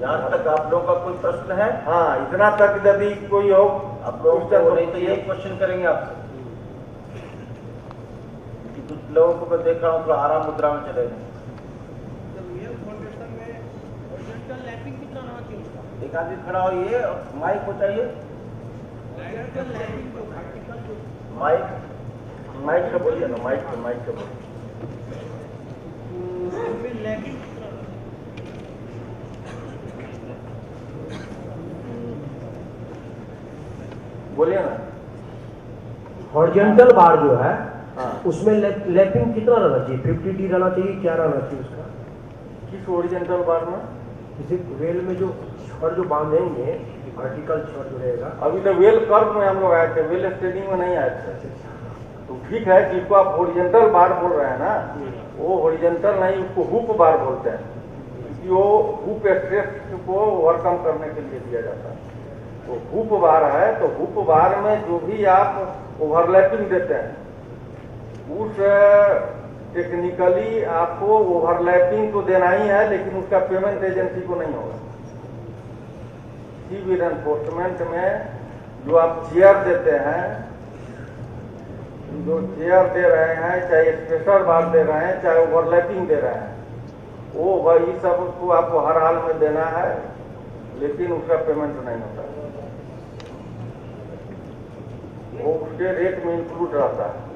यहाँ तक आप लोगों का कोई प्रश्न है? हाँ, इतना तक यदि कोई हो आप लोगों को नहीं तो यही क्वेश्चन करेंगे आपसे। कुछ लोगों को मैं देख रहा हूँ तो आराम मुद्रा में चले गए। एक आदमी खड़ा हो, ये माइक को चाहिए, माइक से बोलिए ना, माइक से बोलिए ना। हॉरिजॉन्टल बार जो है, हाँ, उसमें लैपिंग कितना रहना चाहिए? 50D रहना चाहिए, क्या रहना चाहिए उसका? किस ओरिजेंटल बार में? जैसे वेल में जो छड़ जो बांधेंगे, वर्टिकल छड़ जो रहेगा। अभी तो वेल कर्व में हम लोग आए थे, वेल स्टेडिंग में नहीं आए थे। तो ठीक है, जिसको आप हॉरिजॉन्टल बार बोल रहे हैं ना, वो हॉरिजॉन्टल नहीं, उसको हुक बार बोलते हैं, क्योंकि वो हुक स्ट्रेस को ओवरकम करने के लिए दिया जाता है। तो हुक बार है, तो हुक बार में जो भी आप ओवरलैपिंग देते हैं, उस टेक्निकली आपको ओवरलैपिंग तो देना ही है, लेकिन उसका पेमेंट एजेंसी को नहीं होगा। किसी भी रेनफोर्समेंट में जो आप चेयर देते हैं, जो चेयर दे रहे हैं, चाहे स्पेशल बार दे रहे हैं, चाहे ओवरलैपिंग दे रहे हैं, वो वही सब को आपको हर हाल में देना है, लेकिन उसका पेमेंट नहीं होता। वो उसके रेट में इंक्लूड रहता है।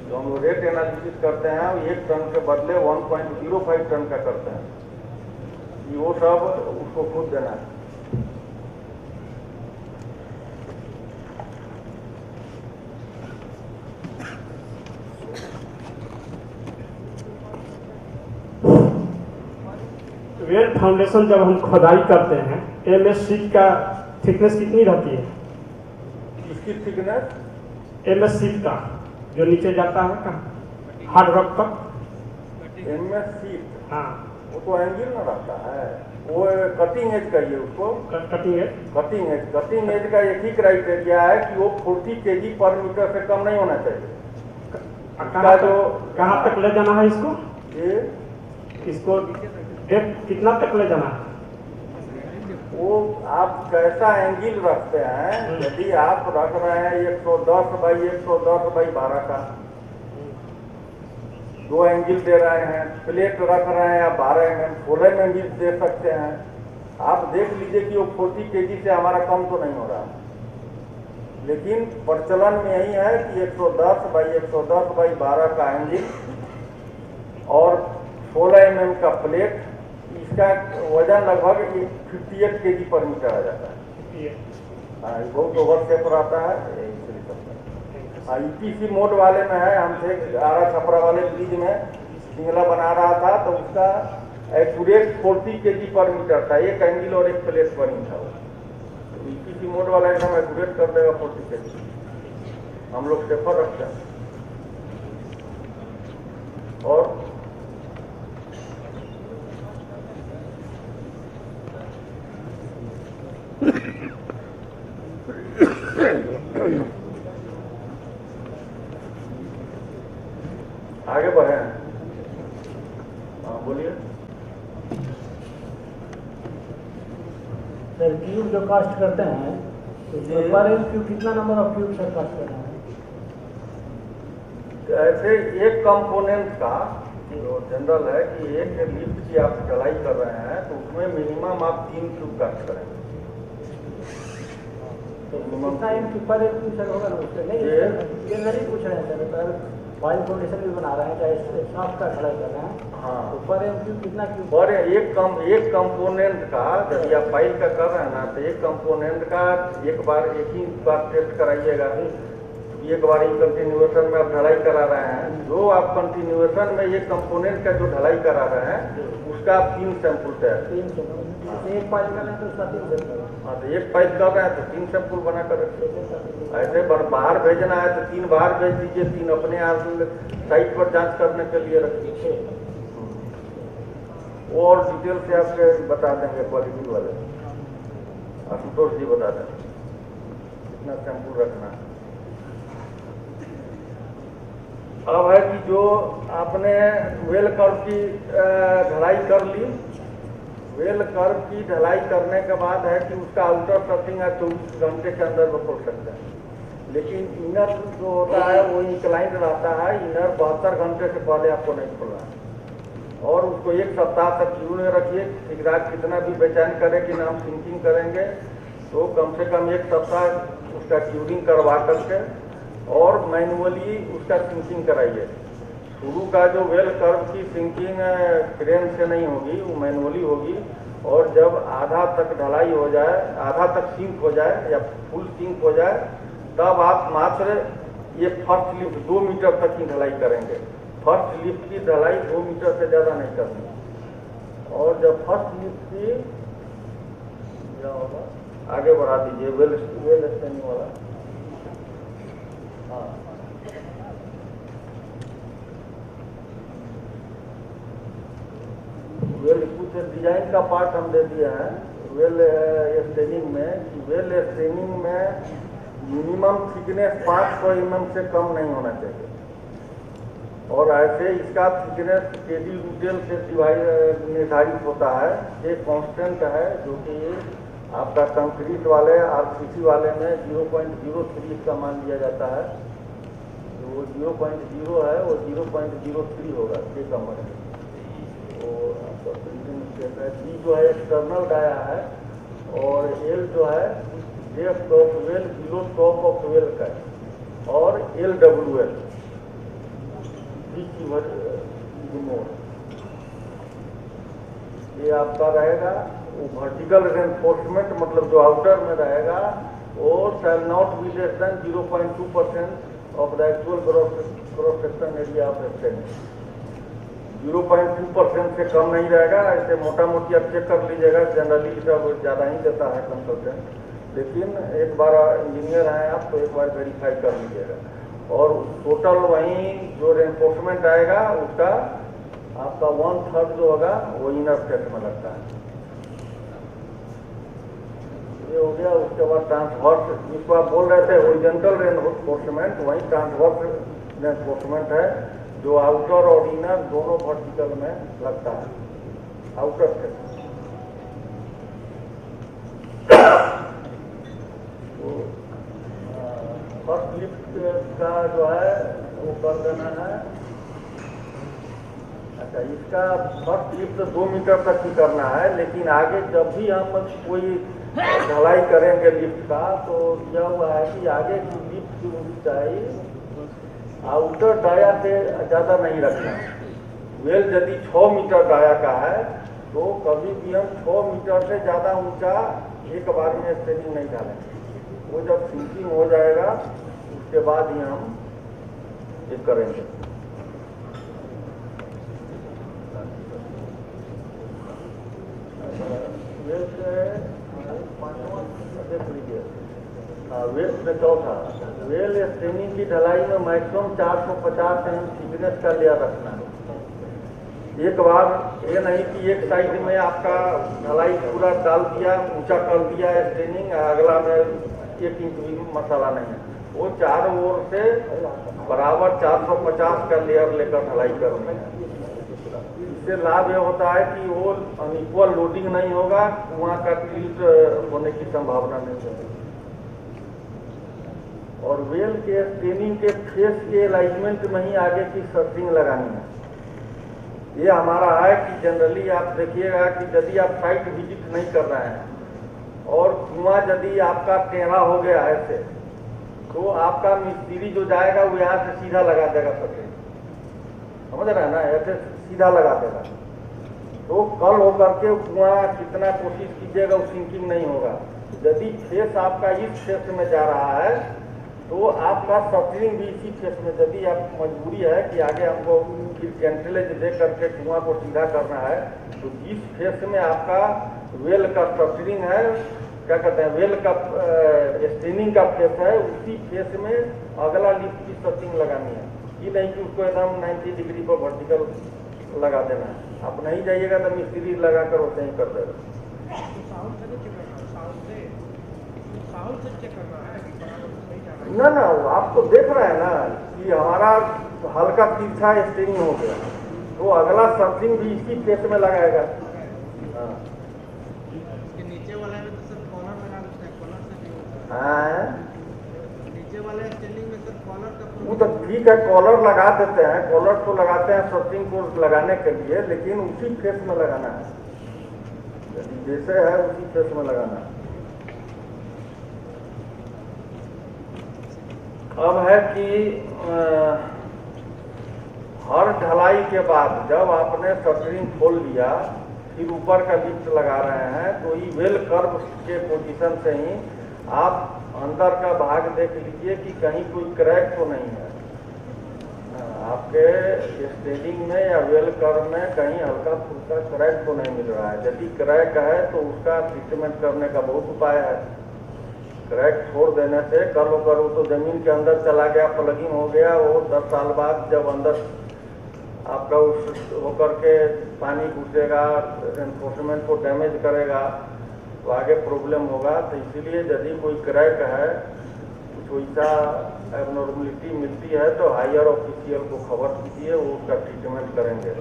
जो हम रेट एनालिसिस करते हैं, 1 टन के बदले 1.05 टन का करते हैं। वो सब उसको खुद देना है। वेल फाउंडेशन जब हम खोदाई करते हैं, MS शीट का थिकनेस कितनी रहती है? इसकी थिकनेस MS शीट का जो नीचे जाता है, हार्ड रॉक का MS शीट, हाँ, वो तो एंगल ना रहता है, वो कटिंग एज कहिए उसको। कटिंग है। कटिंग एज का एक ही क्राइटेरिया है कि वो 40 kg पर मीटर से कम नहीं होना चाहिए। कहाँ तक ले जाना है इसको? ये इसको डेप्थ कितना तक ले जाना है? वो आप कैसा एंगल रखते हैं। यदि आप रख रहे हैं 110 बाई 110 बाई 12 का, दो एंगल दे रहे हैं, प्लेट रख रहे हैं, आप 12 mm 16 mm भी दे सकते हैं। आप देख लीजिए कि वो 40 kg से हमारा कम तो नहीं हो रहा, लेकिन प्रचलन में यही है कि 110 बाई 110 बाई 12 का एंगल और 16 mm का प्लेट, इसका वजन लगभग 58 kg पर मीटर आ जाता है। हाँ, ये बहुत ओवर शेप रहता है, इसलिए करता है। हाँ, EPC मोड वाले में है। हमसे आरा छपरा वाले ब्रिज में सिंगला बना रहा था, तो उसका एक्यूरेट 40 kg पर मीटर था, एक एंगल और एक प्लेट पर ही था वो। तो EPC मोड वाला एकदम एक्यूरेट कर देगा 40 kg। हम लोग सेफर रखते हैं। और आगे बढ़े। हाँ बोलिए। सर क्यूब जो कास्ट करते हैं तो पर क्यूब कितना number of cube sir cast करना है? ऐसे एक कंपोनेंट का जो जनरल है कि एक लिफ्ट की आप ढलाई कर रहे हैं, तो उसमें मिनिमम आप 3 क्यूब कास्ट करेंगे। तो कितना क्यूब पर क्यूब सर होगा ना उससे? नहीं ये नहीं पूछ रहे हैं सर, वाइल फाउंडेशन भी बना रहे हैं, चाहे साफ का ढलाई कर रहे हैं। हाँ, तो पर क्यूब कितना क्यूब? पर एक कंपोनेंट का यदि आप फाइल का कर रहे हैं ना, तो एक कंपोनेंट का एक ही बार टेस्ट कराइएगा। एक बार ही कंटिन्यूएशन में आप ढलाई करा रहे हैं, जो आप कंटिन्यूएशन में एक कंपोनेंट का जो ढलाई करा रहे हैं उसका आप 3 सैंपल तैयार। 3 सैंपल एक पाइप कर रहे हैं तो उसका 3 सैंपल। हाँ, तो एक पाइप कर रहे हैं तो 3 सैंपल बना कर रखिए। ऐसे बाहर भेजना है तो 3 बाहर भेज दीजिए, 3 अपने आप साइट पर जांच करने के लिए रखिए। वो और डिटेल से आपके बता देंगे क्वालिटी वाले, आशुतोष जी बता देंगे कितना सैंपल रखना है। अब है कि जो आपने वेल कर्व की ढलाई कर ली, वेल कर्व की ढलाई करने के बाद है कि उसका आउटर सर्फिंग है 24 घंटे के अंदर वो खोल सकते हैं, लेकिन इनर जो होता है वो इंक्लाइंड रहता है। इनर 72 घंटे से पहले आपको नहीं खोलना है, और उसको 1 सप्ताह तक क्यू में रखिए। ठेकेदार कितना भी बेचैन करे कि ना हम सिंकिंग करेंगे, तो कम से कम 1 सप्ताह उसका क्यूरिंग करवा करके और मैनुअली उसका सिंकिंग कराइए। शुरू का जो वेल कर्व की सिंकिंग क्रेन से नहीं होगी, वो मैनुअली होगी। और जब आधा तक ढलाई हो जाए, आधा तक सिंक हो जाए या फुल सिंक हो जाए, तब आप मात्र ये फर्स्ट लिफ्ट 2 मीटर तक की ढलाई करेंगे। फर्स्ट लिफ्ट की ढलाई 2 मीटर से ज़्यादा नहीं करनी। और जब फर्स्ट लिफ्ट की क्या होगा, आगे बढ़ा दीजिए वेल स्टैंडिंग वाला। हाँ, वेल कुछ डिजाइन का पार्ट हम दे दिया है वेल स्टेनिंग में, कि वेल स्टेनिंग में मिनिमम थिकनेस 500 mm से कम नहीं होना चाहिए। और ऐसे इसका थिकनेस केडी रूटेल से निर्धारित होता है। ये कांस्टेंट है जो कि आपका कंक्रीट वाले RCC वाले में 0.03 इसका मान लिया जाता है। जो 0.0 है वो 0.03 होगा, ये कमर है। तो आपका प्रिंटिंग है। जी जो है एक्सटर्नल डाया है, और एल जो है depth of well below top of well का है, और LWL ये आपका रहेगा। वो वर्टिकल रेनफोर्समेंट मतलब जो आउटर में रहेगा वो shall not be less than 0.2% of the actual cross section area of staining. 0.2% से कम नहीं रहेगा। ऐसे मोटा मोटी आप चेक कर लीजिएगा, जनरली सब ज़्यादा ही देता है कंसल्टेंट, लेकिन एक बार इंजीनियर हैं आप तो एक बार वेरीफाई कर लीजिएगा। और टोटल वहीं जो रेनफोर्समेंट आएगा उसका आपका 1/3 जो होगा वो इनर फेस में लगता है। ये हो गया। उसके बाद ट्रांसवर्स, जिसको आप बोल रहे थे हॉरिजॉन्टल रेनफोर्समेंट, वही ट्रांसवर्स रेनफोर्समेंट है जो आउटर और इनर दोनों वर्टिकल में लगता है, आउटर फेस। तो फर्स्ट लिफ्ट का जो है वो कर देना है। अच्छा, इसका फर्स्ट लिफ्ट 2 मीटर तक ही करना है, लेकिन आगे जब भी हम कोई ढलाई करेंगे लिफ्ट का, तो यह हुआ है कि आगे की लिफ्ट की ऊंचाई आउटर डाया से ज़्यादा नहीं रखना। वेल यदि 6 मीटर डाया का है तो कभी भी हम 6 मीटर से ज़्यादा ऊंचा एक बार में स्टेनिंग नहीं डालेंगे। वो जब सिंकिंग हो जाएगा उसके बाद ही हम ये करेंगे। देख लीजिए, वेल में चौथा, वेल स्टेनिंग की ढलाई में मैक्सिमम 450 mm थिकनेस का लेयर रखना है। एक बार ये नहीं कि एक साइड में आपका ढलाई पूरा डाल दिया, ऊंचा कर दिया स्टेनिंग, अगला में 1 इंच भी मसाला नहीं है। वो चारों ओर से बराबर 450 का लेयर लेकर ढलाई करनी है। इससे लाभ ये होता है कि वो अनइक्वल लोडिंग नहीं होगा, कुआं का टिल्ट होने की संभावना नहीं है। और वेल के स्टेनिंग के फेस के अलाइनमेंट में ही आगे की सर्टिंग लगानी है। ये हमारा है कि जनरली आप देखिएगा कि यदि आप साइट विजिट नहीं कर रहे हैं और कुआं यदि आपका टेढ़ा हो गया ऐसे, तो आपका मिस्त्री जो जाएगा वो यहाँ से सीधा लगा देगा सर्टिंग, समझ रहे हैं ना, ऐसे सीधा लगा देगा। तो कल होकर के कुआं कितना कोशिश कीजिएगा वो सिंकिंग नहीं होगा। यदि फेस आपका इस फेस में जा रहा है तो आपका सटरिंग भी इसी फेस में, यदि आप मजबूरी है कि आगे हमको फिर कैंटिलेज दे करके कुआं को सीधा करना है, तो जिस फेस में आपका वेल का सटरिंग है, क्या कहते हैं, वेल का स्टेनिंग का फेस है, उसी फेस में अगला लिफ्ट की सटरिंग लगानी है। ये नहीं कि उसको एकदम 90 डिग्री पर वर्टिकल लगा देना है। आप नहीं जाइएगा तो मिस्त्री लगा कर वैसे ही कर देगा। ना ना, आप तो देख रहे हैं ना कि हमारा हल्का तिरछा स्टेनिंग हो गया, तो अगला सर्टिंग भी इसी फेस में लगाएगा। हाँ, नीचे वाला में तो सर कॉलर लगा देते हैं, कॉलर से नहीं होता हाँ, नीचे वाले स्टेनिंग में सर कॉलर का वो तो ठीक है, कॉलर लगा देते हैं, कॉलर तो लगाते हैं सर्टिंग को लगाने के लिए, लेकिन उसी फेस में लगाना है, जैसे है उसी फेस में लगाना है। अब है कि हर ढलाई के बाद जब आपने सटरिंग खोल लिया, फिर ऊपर का लिफ्ट लगा रहे हैं, तो ये वेल कर्व के पोजीशन से ही आप अंदर का भाग देख लीजिए कि कहीं कोई क्रैक तो नहीं है। आपके स्टेनिंग में या वेल कर्व में कहीं हल्का फुल्का क्रैक तो नहीं मिल रहा है। यदि क्रैक है तो उसका ट्रीटमेंट करने का बहुत उपाय है। क्रैक छोड़ देने से करो तो जमीन के अंदर चला गया, प्लगिंग हो गया, वो 10 साल बाद जब अंदर आपका उस होकर के पानी घुसेगा, एनफोर्समेंट को डैमेज करेगा, तो आगे प्रॉब्लम होगा। तो इसीलिए यदि कोई क्रैक है, कुछ वैसा एबनॉर्मलिटी मिलती है, तो हायर ऑफिशियल को खबर कीजिए, वो उसका ट्रीटमेंट करेंगे।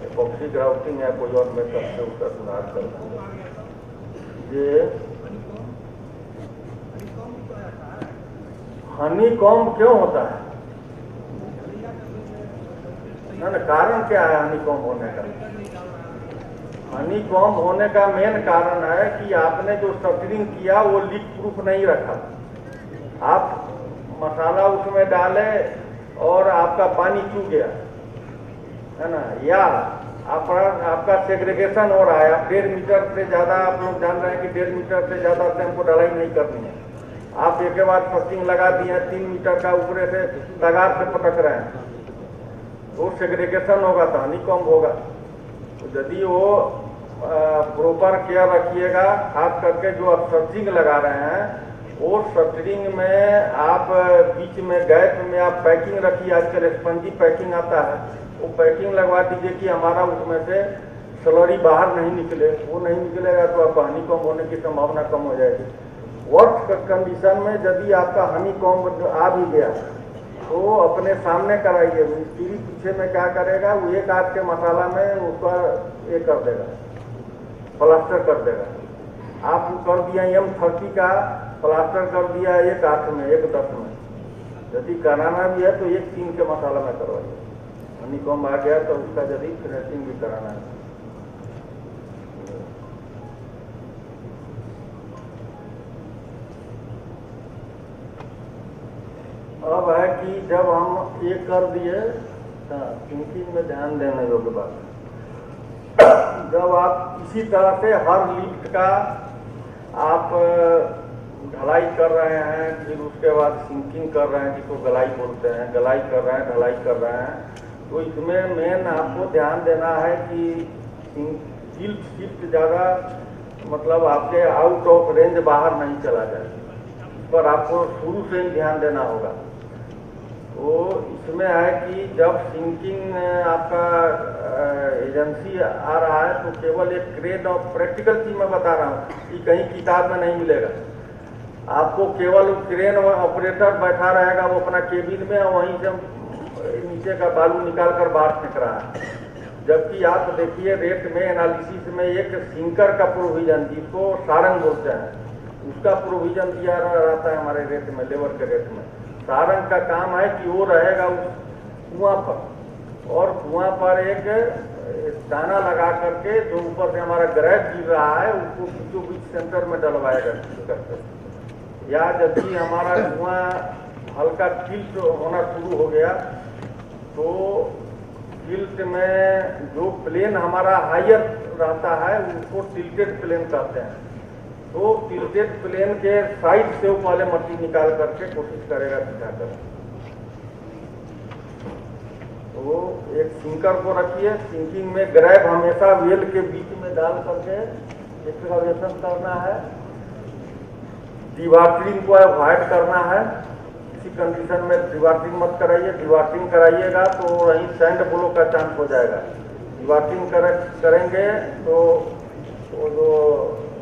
एपॉक्सी ग्राउटिंग या कोई और मेथड से उसका सुधार करेंगे। ये हनी कॉम्ब क्यों होता है? ना कारण क्या है हनी कॉम्ब होने का? हनी कॉम्ब होने का मेन कारण है कि आपने जो सटरिंग किया वो लीक प्रूफ नहीं रखा। आप मसाला उसमें डाले और आपका पानी चू गया, है ना, या आपका सेग्रीगेशन हो रहा है। आप 1.5 मीटर से ज़्यादा, आप लोग जान रहे हैं कि 1.5 मीटर से ज़्यादा से हमको ढलाई नहीं करनी है। आप एक के बाद फर्स्टिंग लगा दिए, 3 मीटर का ऊपर से तगार से पटक रहे हैं, तो सेग्रीगेशन होगा तो हनी कॉम्ब होगा। तो यदि वो प्रॉपर केयर रखिएगा, खास करके जो आप सर्चिंग लगा रहे हैं, वो सर्चिंग में आप बीच में गैप में आप पैकिंग रखिए। आजकल स्पंजी पैकिंग आता है, वो पैकिंग लगवा दीजिए कि हमारा उसमें से स्लरी बाहर नहीं निकले। वो नहीं निकलेगा तो आपका हनीकॉम्ब होने की संभावना कम हो जाएगी। वर्स्ट कंडीशन में यदि आपका हनीकॉम्ब आ भी गया तो अपने सामने कराइए। मिस्त्री पीछे में क्या करेगा, वो एक आध के मसाला में उसका ये कर देगा, प्लास्टर कर देगा। आप कर दिया M30 का प्लास्टर कर दिया 1 8 में 1 10 में। यदि कराना भी है तो 1 3 के मसाला में करवाइए। हनीकॉम्ब आ गया तो उसका यदि फिनिशिंग भी कराना है। अब है कि जब हम ये कर दिए, थिंकिंग में ध्यान देने योग्य बात है। जब आप इसी तरह से हर लिफ्ट का आप ढलाई कर रहे हैं, फिर उसके बाद सिंकिंग कर रहे हैं, जिसको गलाई बोलते हैं, गलाई कर रहे हैं, ढलाई कर रहे हैं, तो इसमें मेन आपको ध्यान देना है कि टिल्ट शिफ्ट ज़्यादा मतलब आपके आउट ऑफ रेंज बाहर नहीं चला जाए। इस पर आपको शुरू से ही ध्यान देना होगा। तो इसमें है कि जब सिंकिंग आपका एजेंसी आ रहा है तो केवल एक क्रेन और प्रैक्टिकल चीज मैं बता रहा हूँ कि कहीं किताब में नहीं मिलेगा। आपको केवल क्रेन ऑपरेटर बैठा रहेगा, वो अपना केबिन में और वहीं से नीचे का बालू निकाल कर बाहर फेंक रहा है। जबकि आप देखिए रेट में एनालिसिस में एक सिंकर का प्रोविजन, जिसको सारंग बोलते हैं, उसका प्रोविजन दिया रहता है हमारे रेट में, लेबर के रेट में। सारंग का काम है कि वो रहेगा उस कुआं पर, और कुआं पर एक दाना लगा करके जो ऊपर से हमारा ग्रैब गिर रहा है उसको बीचों बीच सेंटर में डलवाएगा करके। या यदि हमारा कुआं हल्का टिल्ट होना शुरू हो गया तो टिल्ट में जो प्लेन हमारा हायर रहता है उसको टिल्टेड प्लेन कहते हैं। तो टिल्टेड प्लेन के साइड से वो पहले मट्टी निकाल करके कोशिश करेगा सीधा कर। तो एक सिंकर को रखिए, सिंकिंग में ग्रैब हमेशा वेल के बीच में डाल करके एक्सकवेशन करना है। डिवाटरिंग को अवॉइड करना है। किसी कंडीशन में डिवाटरिंग मत कराइए। डिवाटरिंग कराइएगा तो वहीं सैंड ब्लो का चांस हो जाएगा। डिवाटरिंग करेंगे तो वो जो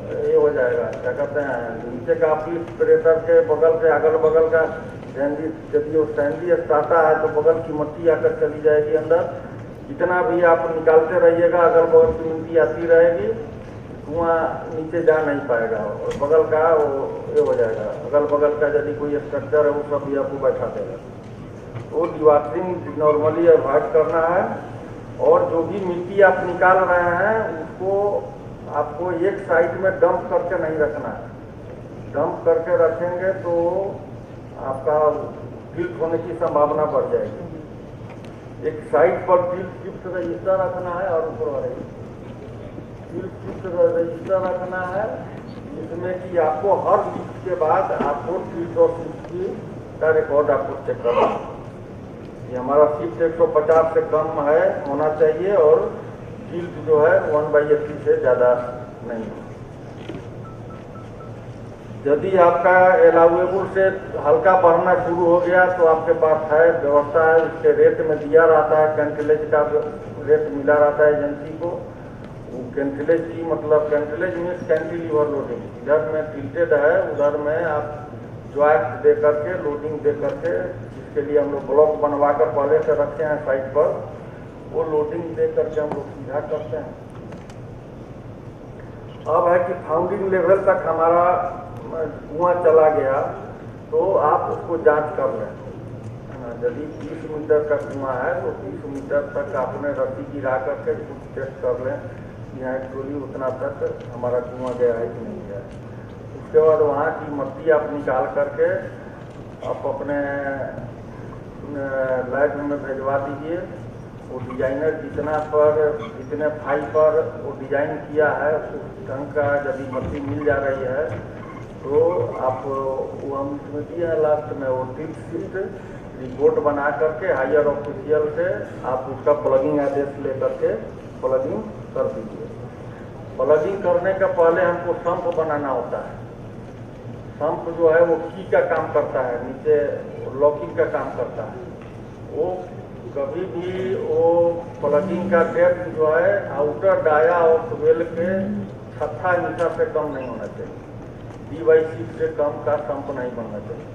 ये हो जाएगा, क्या कहते हैं, नीचे का फिल्ट प्रेशर के बगल से अगल बगल का सैंडी, यदि वो सैंडी स्टार्टा है तो बगल की मिट्टी आकर चली जाएगी अंदर। जितना भी आप निकालते रहिएगा अगल बगल की मिट्टी आती रहेगी, कुआं नीचे जा नहीं पाएगा और बगल का वो ये हो जाएगा। अगल बगल का यदि कोई स्ट्रक्चर है वो सब भी आपको बैठा देगा। तो डिवाटरिंग नॉर्मली अवॉइड करना है। और जो भी मिट्टी आप निकाल रहे हैं उसको आपको एक साइड में डंप करके नहीं रखना है। डंप करके रखेंगे तो आपका टिल्ट होने की संभावना बढ़ जाएगी। एक साइड पर टिल्ट शिफ्ट रजिस्टर रखना है और ऊपर वाले टिल्ट शिफ्ट रजिस्टर रखना है, जिसमें कि आपको हर लिफ्ट के बाद आपको टिल्ट और शिफ्ट का रिकॉर्ड आपको चेक करना है। ये हमारा शिफ्ट 150 से कम है होना चाहिए और टिल्ट जो है 1/80 से ज़्यादा नहीं। यदि आपका अलाउएबल से हल्का बढ़ना शुरू हो गया तो आपके पास है व्यवस्था है, उसके रेट में दिया रहता है, कैंटिलेज का रेट मिला रहता है एजेंसी को। कैंटिलेज की मतलब कैंटिलेज मीन्स कैंटिलीवर लोडिंग। इधर में टिल्टेड है, उधर में आप ज्वाइंट दे करके लोडिंग दे करके, जिसके लिए हम लोग ब्लॉक बनवा कर पहले से रखे हैं साइड पर, वो लोडिंग दे करके हम लोग सीधा करते हैं। अब है कि फाउंडिंग लेवल तक हमारा कुआं चला गया तो आप उसको जांच कर लें। यदि 30 मीटर का कुआं है तो 30 मीटर तक आपने रस्सी गिरा करके टेस्ट कर लें कि यहाँ एक्चुअली उतना तक हमारा कुआं गया है कि नहीं गया है। उसके बाद वहाँ की मिट्टी आप निकाल करके आप अपने लैब में भिजवा दीजिए। वो डिजाइनर जितने फाइल पर वो डिजाइन किया है उस ढंग का यदि मिट्टी मिल जा रही है तो आप वो हम इसमें दिए हैं लास्ट में वो टिल्ट शिफ्ट रिपोर्ट बना करके हायर ऑफिशियल से आप उसका प्लगिंग आदेश ले करके प्लगिंग कर दीजिए। प्लगिंग करने का पहले हमको सम्प बनाना होता है। सम्प जो है वो की का काम करता है, नीचे लॉकिंग का काम करता है। वो कभी भी वो प्लगिंग का डेप्थ जो है आउटर डाया ऑफ वेल के 6 मीटर से कम नहीं होना चाहिए। D/6 से कम का सम्प नहीं बनना चाहिए।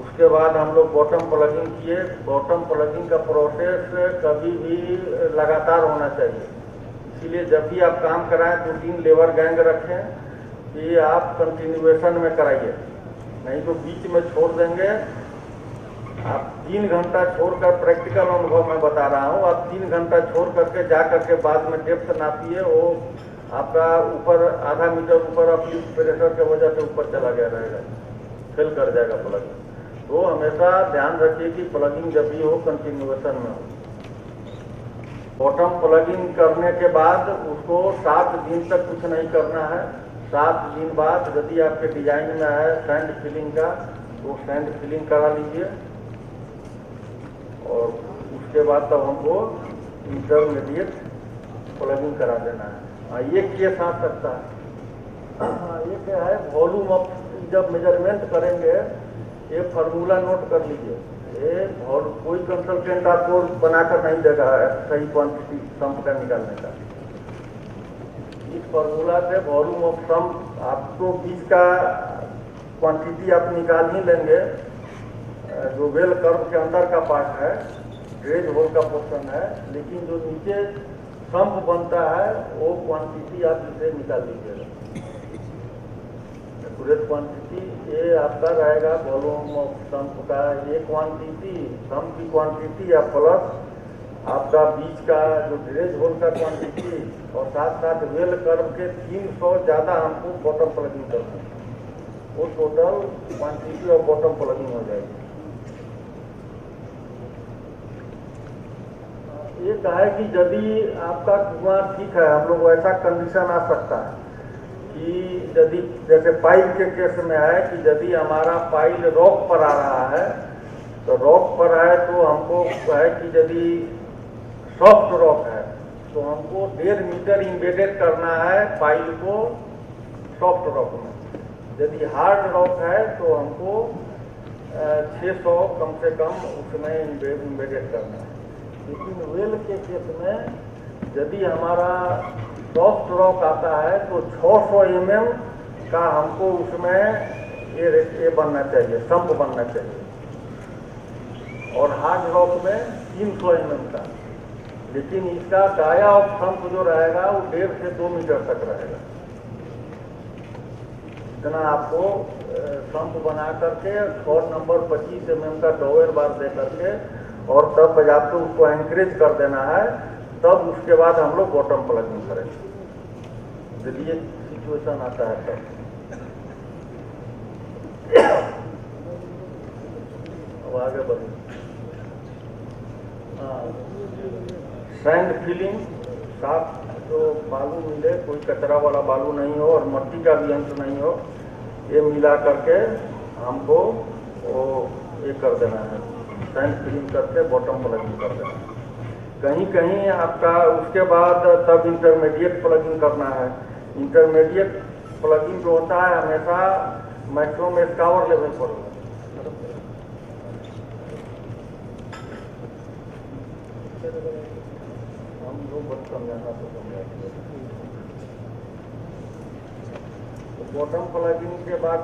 उसके बाद हम लोग बॉटम प्लगिंग किए। बॉटम प्लगिंग का प्रोसेस कभी भी लगातार होना चाहिए, इसीलिए जब भी आप काम कराएं 2-3 लेबर गैंग रखें कि आप कंटिन्यूएशन में कराइए, नहीं तो बीच में छोड़ देंगे। आप 3 घंटा छोड़कर, प्रैक्टिकल अनुभव मैं बता रहा हूँ, आप 3 घंटा छोड़ करके जा करके बाद में डेप्थ नापिए, वो आपका ऊपर आधा मीटर ऊपर अपलिफ्ट प्रेशर के वजह से ऊपर चला गया रहेगा, फेल कर जाएगा प्लगिंग। तो हमेशा ध्यान रखिए कि प्लगिंग जब भी हो कंटिन्यूएशन में हो। बॉटम प्लगिंग करने के बाद उसको 7 दिन तक कुछ नहीं करना है। 7 दिन बाद यदि आपके डिजाइन में है सैंड फिलिंग का, तो सैंड फिलिंग करा लीजिए और उसके बाद तब हमको इंटरमीडिएट प्लगिंग करा देना है। ये केस आ सकता है। ये क्या है, वॉल्यूम ऑफ, जब मेजरमेंट करेंगे ये फार्मूला नोट कर लीजिए। ये कोई कंसल्टेंट आपको बनाकर नहीं देगा सही क्वांटिटी सम्प का निकालने का। इस फार्मूला से वॉल्यूम ऑफ सम्प आपको बीच का क्वांटिटी आप निकाल ही लेंगे। जो वेल कर्व के अंदर का पार्ट है, ड्रेज होल का पोर्शन है, लेकिन जो नीचे सम्प बनता है वो क्वांटिटी आप इसे निकाल लीजिएगा। एक्यूरेट क्वांटिटी ये आपका रहेगा वॉल्यूम ऑफ सम्प का। ये क्वांटिटी सम्प की क्वांटिटी या प्लस आपका बीच का जो ड्रेज होल का क्वांटिटी और साथ साथ वेल कर्व के 300 ज़्यादा हमको बॉटम प्लगिंग करना है, वो टोटल क्वांटिटी और बॉटम प्लगिंग हो जाएगी। ये कहा है कि यदि आपका कुआं ठीक है, हम लोग ऐसा कंडीशन आ सकता है कि यदि जैसे पाइल के केस में है कि यदि हमारा पाइल रॉक पर आ रहा है, तो रॉक पर है तो हमको है कि यदि सॉफ्ट रॉक है तो हमको 1.5 मीटर इम्बेडेड करना है पाइल को सॉफ्ट रॉक में। यदि हार्ड रॉक है तो हमको 600 कम से कम उसमें इम्बेडेड करना है। लेकिन वेल के केस में यदि हमारा सॉफ्ट रॉक आता है तो 600 mm का हमको उसमें ये बनना चाहिए, सम्प बनना चाहिए, और हार्ड रॉक में 300 mm का। लेकिन इसका डाया ऑफ सम्प जो रहेगा वो 1.5 से 2 मीटर तक रहेगा। इतना आपको सम्प बना करके 6 नंबर 25 mm का डोवेल बार दे करके और तब आपको उसको एंकरेज कर देना है। तब उसके बाद हम लोग बॉटम प्लगिंग करेंगे जब ये सिचुएशन आता है तब। अब आगे बढ़िए। सैंड फिलिंग, साफ जो बालू मिले, कोई कचरा वाला बालू नहीं हो और मट्टी का भी अंश नहीं हो, ये मिला करके हमको वो ये कर देना है, सैंड फिलिंग करके बॉटम प्लगिंग कर देना है। कहीं कहीं आपका उसके बाद तब इंटरमीडिएट प्लगिंग करना है। इंटरमीडिएट प्लगिंग जो होता है हमेशा मैक्सिमम स्कावर लेवल पर होगा। हम लोग बहुत समझाना तो समझाएंगे। बॉटम प्लगिंग के बाद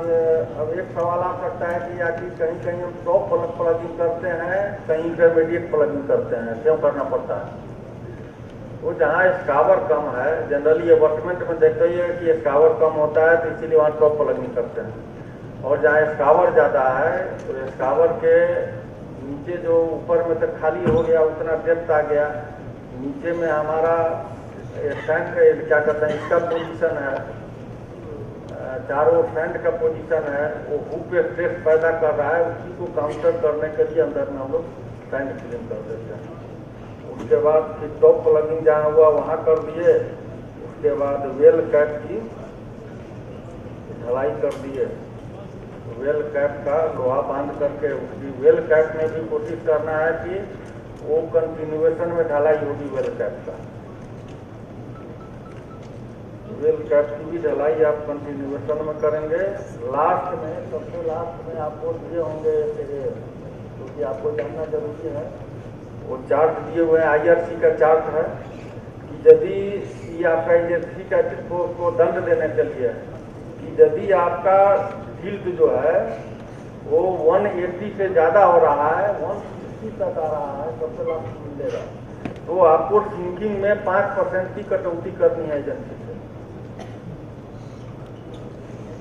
अब एक सवाल आ सकता है कि आखिर कहीं कहीं हम टॉप प्लगिंग करते हैं, कहीं इंटरमीडिएट प्लगिंग करते हैं, क्यों करना पड़ता है? वो जहाँ स्कावर कम है, जनरली अबटमेंट में देखते ही है कि स्कावर कम होता है तो इसीलिए वहाँ टॉप प्लगिंग करते हैं। और जहाँ स्कावर ज़्यादा है तो स्कावर के नीचे जो ऊपर में तो खाली हो गया, उतना डेप्थ आ गया, नीचे में हमारा टैंक क्या कहते हैं इसका पोजीशन है, चारों सैंड का पोजीशन है, वो हुक पे स्ट्रेस पैदा कर रहा है, उसी को काउंटर करने के लिए अंदर में हम लोग सैंड फिलिंग कर देते हैं। उसके बाद फिर टॉप प्लगिंग जहाँ हुआ वहाँ कर दिए। उसके बाद वेल कैप की ढलाई कर दिए, वेल कैप का लोहा बांध करके उसकी वेल कैप में भी कोशिश करना है कि वो कंटिन्यूएशन में ढलाई होगी वेल कैप का। वेल कैप की भी ढलाई आप कंटिन्यूएशन में करेंगे। लास्ट में, सबसे लास्ट में आपको दिए होंगे, क्योंकि आपको जानना जरूरी है वो चार्ट दिए हुए हैं, IRC का चार्ट है कि यदि ये आपका एजेंसी का को दंड देने के लिए है कि यदि आपका टिल्ट जो है वो 180 से ज़्यादा हो रहा है, 160 तक आ रहा है, सबसे लास्ट मिलेगा, तो आपको सिंकिंग में 5% की कटौती करनी है एजेंसी से।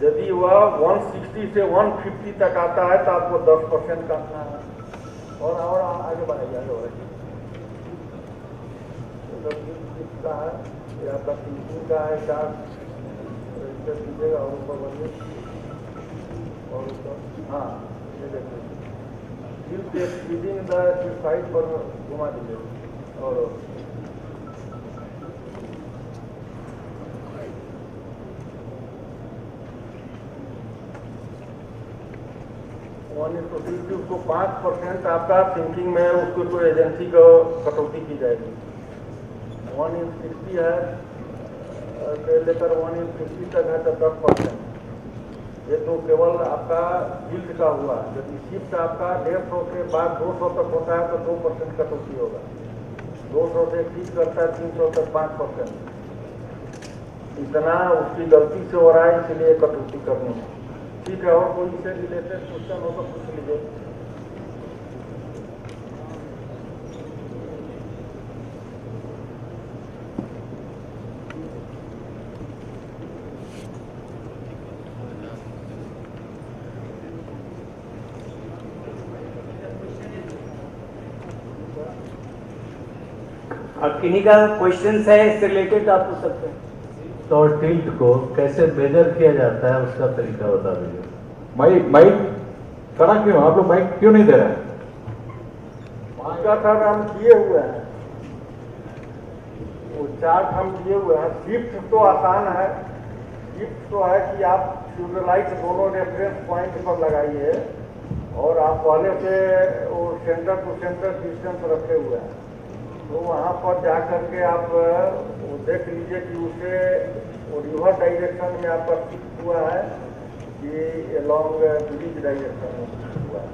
यदि वह 160 से 150 तक आता है तो आपको 10% काटना है। और आगे बढ़ाइए, आगे बढ़ाइए। का है ये आपका सिंकिंग का है चार्ट, रजिस्टर कीजिएगा और ऊपर बढ़िए और ऊपर, हाँ ये देखिए फीडिंग द साइड पर घुमा दीजिए और उसको 5% आपका थिंकिंग में उसको कोई एजेंसी को कटौती की जाएगी। 1/60 है से लेकर 1/50 तक है तो 10%। ये तो केवल आपका गिल्ड का हुआ। यदि शिफ्ट आपका 150 के बाद 200 तक होता है तो 2% कटौती होगा। 200 से एक्सीड करता है 300 तक 5%। इतना उसकी गलती से हो रहा है, इसलिए कटौती करनी है। ठीक है, और कोई इससे रिलेटेड क्वेश्चन हो तो पूछ लीजिए। और किन्हीं का क्वेश्चन है इससे रिलेटेड आप पूछ सकते हैं। तो टिल्ट को कैसे मेजर किया जाता है उसका तरीका बता दीजिए। माइक करा क्यों, आप लोग माइक क्यों नहीं दे रहे हैं? उसका सर हम किए हुए हैं, वो चार्ट हम किए हुए हैं। शिफ्ट तो आसान है, शिफ्ट तो है कि आप ट्यूबलाइट दोनों रेफरेंस पॉइंट पर लगाइए और आप पहले से वो सेंटर टू सेंटर डिस्टेंस रखे हुए हैं, तो वहाँ पर जा करके आप वो देख लीजिए कि उसे वो रिवर्स डायरेक्शन में आपका शिफ्ट हुआ है कि लॉन्ग ब्रिज डायरेक्शन में शिफ्ट हुआ है।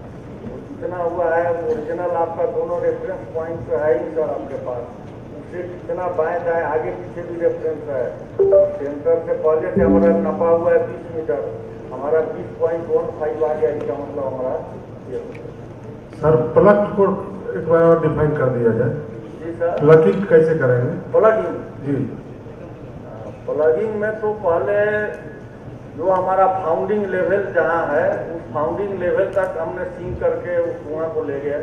वो जितना हुआ है ओरिजिनल आपका दोनों रेफरेंस पॉइंट तो है ही सर आपके पास, उससे कितना बाएं दाएं आगे पीछे भी रेफरेंस है। सेंटर से पहले से हमारा नपा हुआ है 20 मीटर, हमारा 20.15 आ गया, इसका मतलब हमारा ये सर प्लग को एक बार और डिफाइन कर दिया जाए। जी सर, प्लगिंग कैसे करेंगे? प्लगिंग जी, प्लगिंग में तो पहले जो हमारा फाउंडिंग लेवल जहाँ है उस फाउंडिंग लेवल तक हमने सीन करके उस कुआं को ले गए,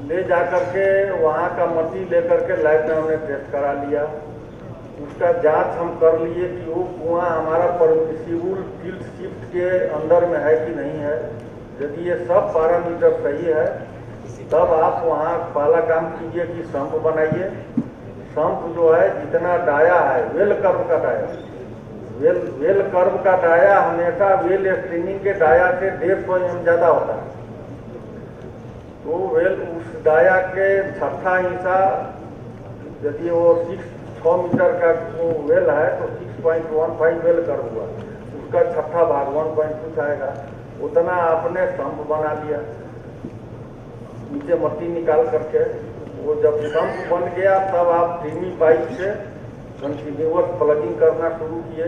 ले जा करके वहाँ का मट्टी ले करके लैब में हमने टेस्ट करा लिया। उसका जांच हम कर लिए कि वो कुआं हमारा परमिसिबल टिल्ट शिफ्ट के अंदर में है कि नहीं है। यदि ये सब पैरामीटर सही है तब आप वहाँ पहला काम कीजिए कि सम्प बनाइए। सम्प जो है जितना डाया है वेल कर्व का डाया, वेल कर्व का डाया हमेशा वेल स्ट्रीमिंग के डाया से 150 mm ज़्यादा होता है। तो वेल उस डाया के छठा हिस्सा यदि वो 6 मीटर का वेल है तो 6.15 वेल कर्व हुआ, उसका छठा भाग 1.2 आएगा। उतना आपने सम्प बना लिया, नीचे मट्टी निकाल करके। वो जब सम्प बन गया तब आप धीमी पाइप से कंटिन्यूअस प्लगिंग करना शुरू किए।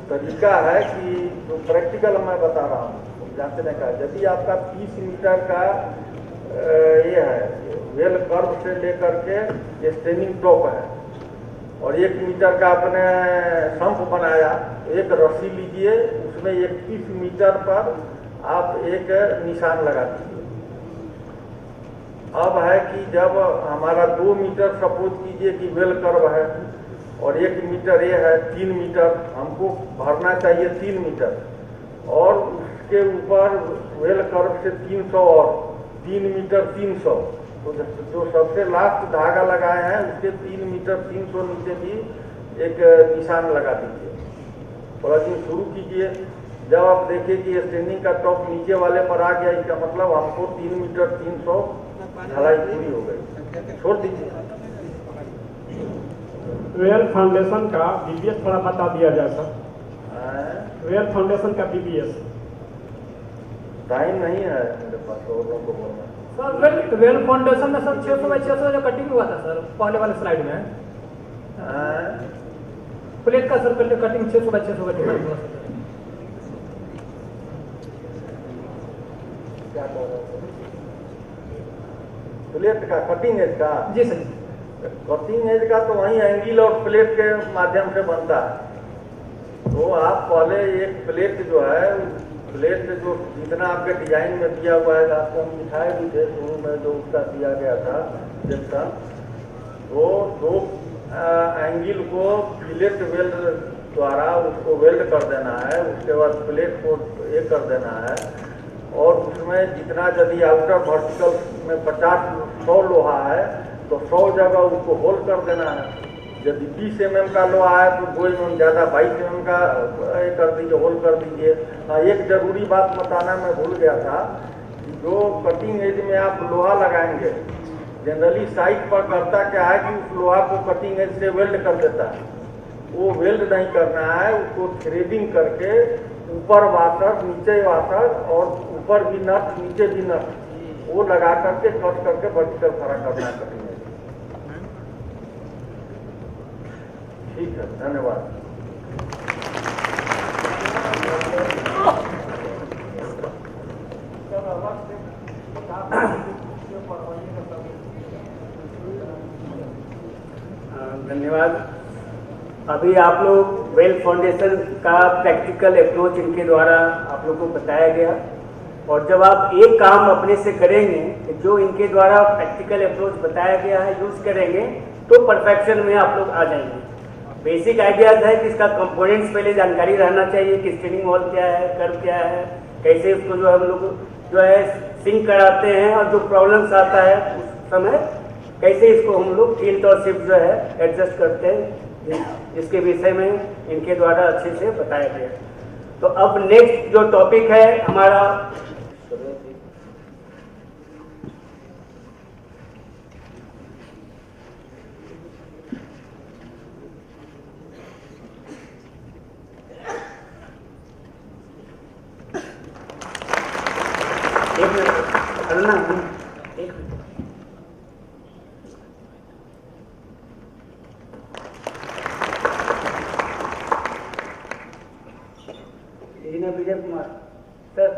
तरीका है कि जो प्रैक्टिकल मैं बता रहा हूँ जांचने का, यदि आपका 30 मीटर का ये है वेल कर्व से लेकर के स्टेनिंग टॉप है और 1 मीटर का आपने सम्प बनाया, एक रस्सी लीजिए, उसमें 31 मीटर पर आप एक निशान लगा दीजिए। अब है कि जब हमारा 2 मीटर सपोज कीजिए कि वेल कर्व है और 1 मीटर ये है, 3 मीटर हमको भरना चाहिए, 3 मीटर और उसके ऊपर वेल कर्व से 300 और 3 मीटर 300, तो जो सबसे लास्ट धागा लगाए हैं उसके 3 मीटर 300 नीचे भी एक निशान लगा दीजिए। प्लगिंग शुरू कीजिए। जब आप देखिए कि स्टेनिंग का टॉप नीचे वाले पर आ गया, इसका मतलब हमको 3 मीटर 300 ढलाई पूरी हो गई, छोड़ दीजिए। वेल फाउंडेशन का बीबीएस थोड़ा बता दिया जाए सर। वेल फाउंडेशन का बीबीएस टाइम नहीं है मेरे पास और लोगों को बोलना। सर वेल फाउंडेशन में सर 600 बाई 600 जो कटिंग हुआ था सर पहले वाले स्लाइड में प्लेट का सर पहले कटिंग 600 बाई 600 का डिजाइन हुआ सर। क्या कह रहे हैं? प्लेट का कटिंग एज का? जी सर। कटिंग एज का तो वही एंगल और प्लेट के माध्यम से बनता है। तो आप पहले एक प्लेट जो है, प्लेट जो जितना आपके डिजाइन में दिया हुआ है, आपको हम दिखाए भी थे शुरू में जो उसका दिया गया था जैसा, तो दो एंगल को फिलेट वेल्ड द्वारा उसको वेल्ड कर देना है। उसके बाद प्लेट को ये कर देना है और उसमें जितना यदि आउटर वर्टिकल में 50-100 लोहा है तो 100 जगह उसको होल कर देना है। यदि 20 mm का लोहा है तो 2 mm ज़्यादा 22 mm का ये कर दीजिए, होल कर दीजिए। एक जरूरी बात बताना मैं भूल गया था कि जो कटिंग एज में आप लोहा लगाएंगे, जनरली साइड पर करता क्या है कि उस लोहा को कटिंग एज से वेल्ड कर देता है। वो वेल्ड नहीं करना है, उसको थ्रेडिंग करके ऊपर वाशर, नीचे वाशर और ऊपर भी नट, नीचे भी नट, वो लगा करके कट करके वर्टिकल खड़ा करना है कटिंग एज। ठीक है, धन्यवाद। धन्यवाद। अभी आप लोग वेल फाउंडेशन का प्रैक्टिकल अप्रोच इनके द्वारा आप लोगों को बताया गया, और जब आप एक काम अपने से करेंगे जो इनके द्वारा प्रैक्टिकल अप्रोच बताया गया है यूज करेंगे तो परफेक्शन में आप लोग आ जाएंगे। बेसिक आइडियाज है कि इसका कंपोनेंट्स पहले जानकारी रहना चाहिए कि स्टीलिंग वॉल क्या है, कर्व क्या है, कैसे उसको जो है हम लोग जो है सिंक कराते हैं, और जो प्रॉब्लम्स आता है उस समय कैसे इसको हम लोग टिल्ट और शिफ्ट जो है एडजस्ट करते हैं, इसके विषय में इनके द्वारा अच्छे से बताया गया। तो अब नेक्स्ट जो टॉपिक है हमारा विजय कुमार सर।